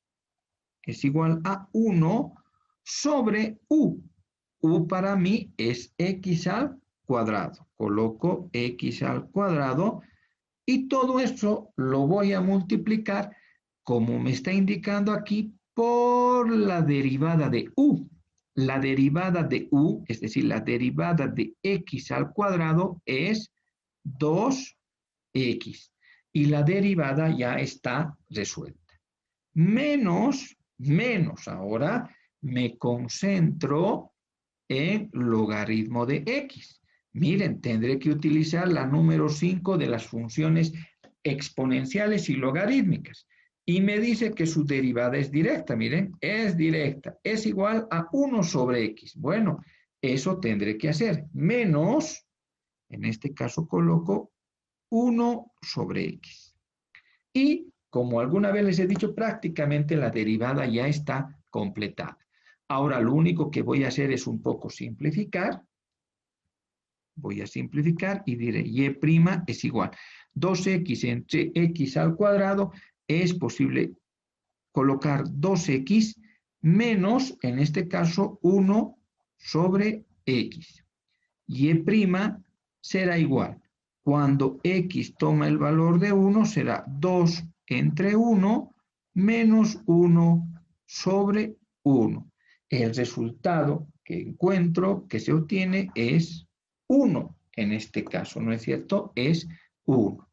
es igual a 1 sobre u. U para mí es x al cuadrado. Coloco x al cuadrado y todo eso lo voy a multiplicar, como me está indicando aquí, por la derivada de u. La derivada de u, es decir, la derivada de x al cuadrado es 2x. Y la derivada ya está resuelta. Menos, ahora me concentro en logaritmo de x. Miren, tendré que utilizar la número 5 de las funciones exponenciales y logarítmicas. Y me dice que su derivada es directa, miren, es directa, es igual a 1 sobre x. Bueno, eso tendré que hacer. Menos, en este caso coloco 1 sobre x. Y, como alguna vez les he dicho, prácticamente la derivada ya está completada. Ahora lo único que voy a hacer es un poco simplificar. Voy a simplificar y diré y' es igual 2x entre x al cuadrado. Es posible colocar 2x menos, en este caso, 1 sobre x. Y' será igual. Cuando x toma el valor de 1, será 2 entre 1 menos 1 sobre 1. El resultado que encuentro, que se obtiene, es 1. En este caso, ¿no es cierto? Es 1.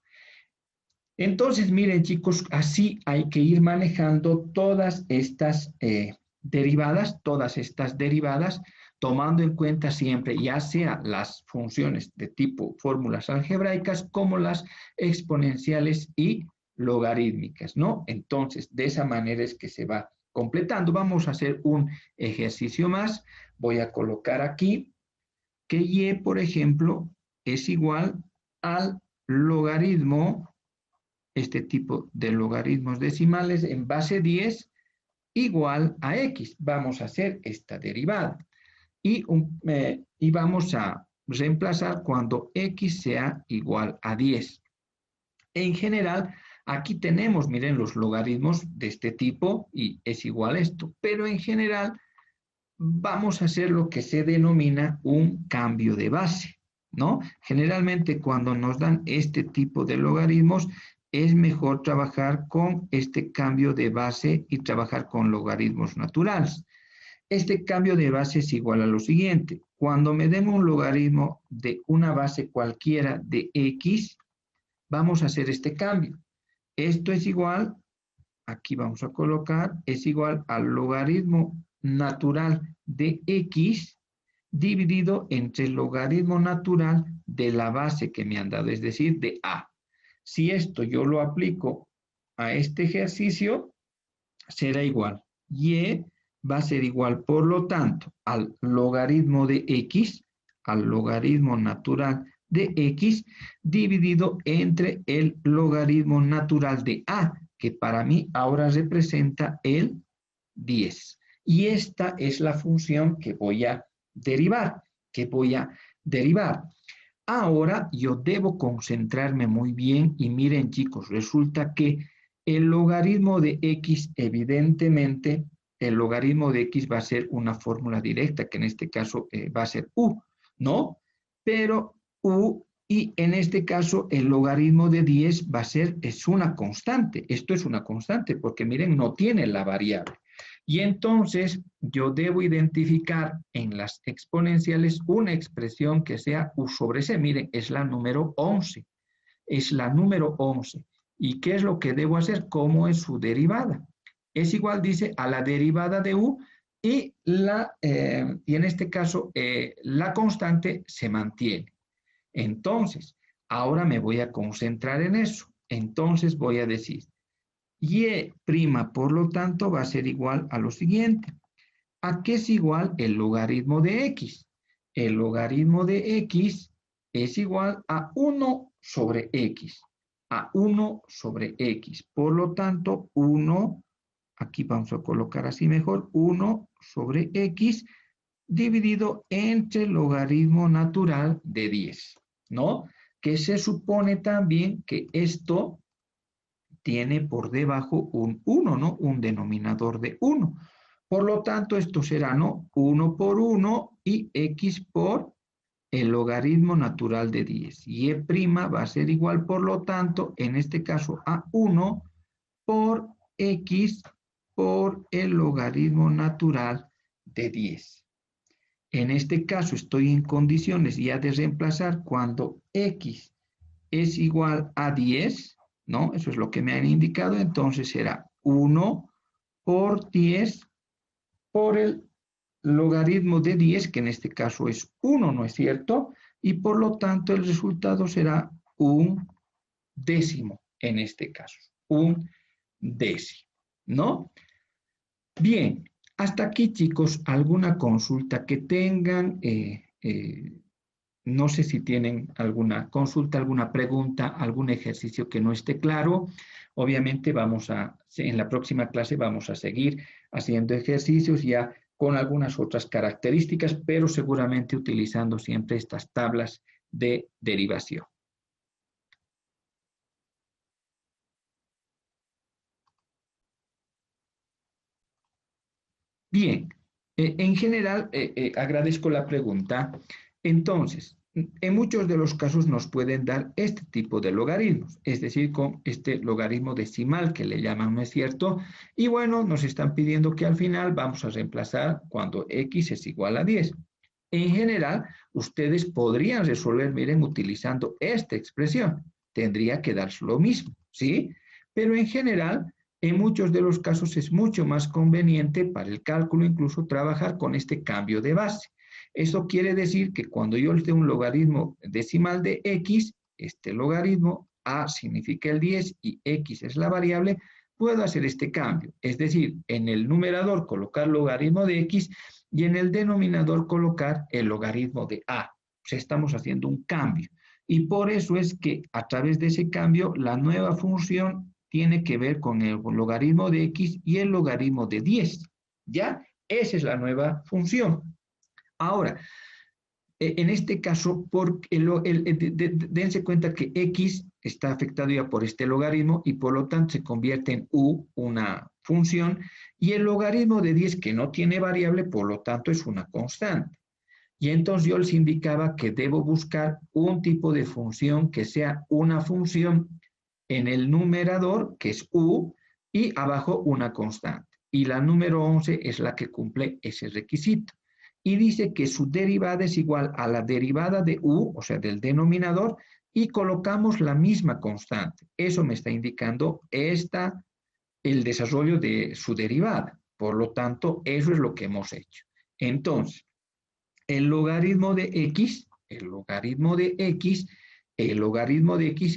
Entonces, miren, chicos, así hay que ir manejando todas estas derivadas, tomando en cuenta siempre, ya sea las funciones de tipo fórmulas algebraicas, como las exponenciales y logarítmicas, ¿no? Entonces, de esa manera es que se va completando. Vamos a hacer un ejercicio más. Voy a colocar aquí que y, por ejemplo, es igual al logaritmo, este tipo de logaritmos decimales en base 10 igual a x. Vamos a hacer esta derivada. Y vamos a reemplazar cuando x sea igual a 10. En general, aquí tenemos, miren, los logaritmos de este tipo y es igual a esto. Pero en general, vamos a hacer lo que se denomina un cambio de base, ¿no? Generalmente, cuando nos dan este tipo de logaritmos, es mejor trabajar con este cambio de base y trabajar con logaritmos naturales. Este cambio de base es igual a lo siguiente. Cuando me den un logaritmo de una base cualquiera de x, vamos a hacer este cambio. Esto es igual, aquí vamos a colocar, es igual al logaritmo natural de x dividido entre el logaritmo natural de la base que me han dado, es decir, de a. Si esto yo lo aplico a este ejercicio, será igual. Y va a ser igual, por lo tanto, al logaritmo de x, al logaritmo natural de x, dividido entre el logaritmo natural de a, que para mí ahora representa el 10. Y esta es la función que voy a derivar, Ahora yo debo concentrarme muy bien y miren, chicos, resulta que el logaritmo de x, evidentemente, el logaritmo de x va a ser una fórmula directa, que en este caso va a ser u, ¿no? Pero u, y en este caso el logaritmo de 10 va a ser, es una constante. Esto es una constante porque miren, no tiene la variable. Y entonces yo debo identificar en las exponenciales una expresión que sea u sobre c. Miren, es la número 11. Es la número 11. ¿Y qué es lo que debo hacer? ¿Cómo es su derivada? Es igual, dice, a la derivada de u y en este caso la constante se mantiene. Entonces, ahora me voy a concentrar en eso. Entonces voy a decir, y', por lo tanto, va a ser igual a lo siguiente. ¿A qué es igual el logaritmo de x? El logaritmo de x es igual a 1 sobre x. A 1 sobre x. Por lo tanto, 1, aquí vamos a colocar así mejor, 1 sobre x dividido entre el logaritmo natural de 10, ¿no? Que se supone también que esto tiene por debajo un 1, ¿no? Un denominador de 1. Por lo tanto, esto será, ¿no? 1 por 1 y x por el logaritmo natural de 10. Y e' va a ser igual, por lo tanto, en este caso, a 1 por x por el logaritmo natural de 10. En este caso estoy en condiciones ya de reemplazar cuando x es igual a 10, ¿no? Eso es lo que me han indicado, entonces será 1 por 10 por el logaritmo de 10, que en este caso es 1, ¿no es cierto? Y por lo tanto el resultado será un décimo en este caso, un décimo, ¿no? Bien, hasta aquí, chicos, alguna consulta que tengan, no sé si tienen alguna consulta, alguna pregunta, algún ejercicio que no esté claro. Obviamente en la próxima clase vamos a seguir haciendo ejercicios ya con algunas otras características, pero seguramente utilizando siempre estas tablas de derivación. Bien, en general agradezco la pregunta. Entonces, en muchos de los casos nos pueden dar este tipo de logaritmos, es decir, con este logaritmo decimal que le llaman, ¿no es cierto? Y bueno, nos están pidiendo que al final vamos a reemplazar cuando x es igual a 10. En general, ustedes podrían resolver, miren, utilizando esta expresión. Tendría que darse lo mismo, ¿sí? Pero en general, en muchos de los casos es mucho más conveniente para el cálculo incluso trabajar con este cambio de base. Eso quiere decir que cuando yo les dé un logaritmo decimal de x, este logaritmo, a significa el 10 y x es la variable, puedo hacer este cambio. Es decir, en el numerador colocar logaritmo de x y en el denominador colocar el logaritmo de a. O sea, estamos haciendo un cambio. Y por eso es que a través de ese cambio, la nueva función tiene que ver con el logaritmo de x y el logaritmo de 10. ¿Ya? Esa es la nueva función. Ahora, en este caso, dense cuenta que x está afectado ya por este logaritmo y por lo tanto se convierte en u, una función, y el logaritmo de 10 que no tiene variable, por lo tanto es una constante. Y entonces yo les indicaba que debo buscar un tipo de función que sea una función en el numerador, que es u, y abajo una constante. Y la número 11 es la que cumple ese requisito. Y dice que su derivada es igual a la derivada de u, o sea, del denominador, y colocamos la misma constante. Eso me está indicando el desarrollo de su derivada. Por lo tanto, eso es lo que hemos hecho. Entonces, el logaritmo de x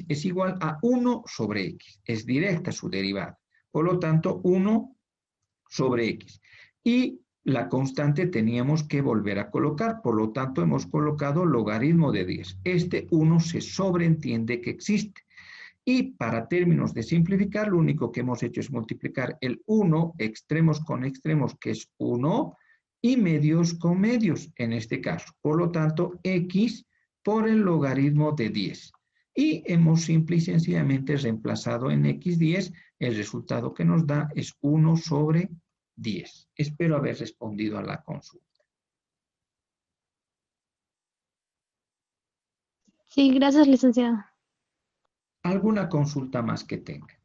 es igual a 1 sobre x. Es directa su derivada. Por lo tanto, 1 sobre x. Y la constante teníamos que volver a colocar. Por lo tanto, hemos colocado logaritmo de 10. Este 1 se sobreentiende que existe. Y para términos de simplificar, lo único que hemos hecho es multiplicar el 1 extremos con extremos, que es 1, y medios con medios, en este caso. Por lo tanto, x por el logaritmo de 10. Y hemos simple y sencillamente reemplazado en x10, el resultado que nos da es 1 sobre 10. Espero haber respondido a la consulta. Sí, gracias, licenciado. ¿Alguna consulta más que tenga?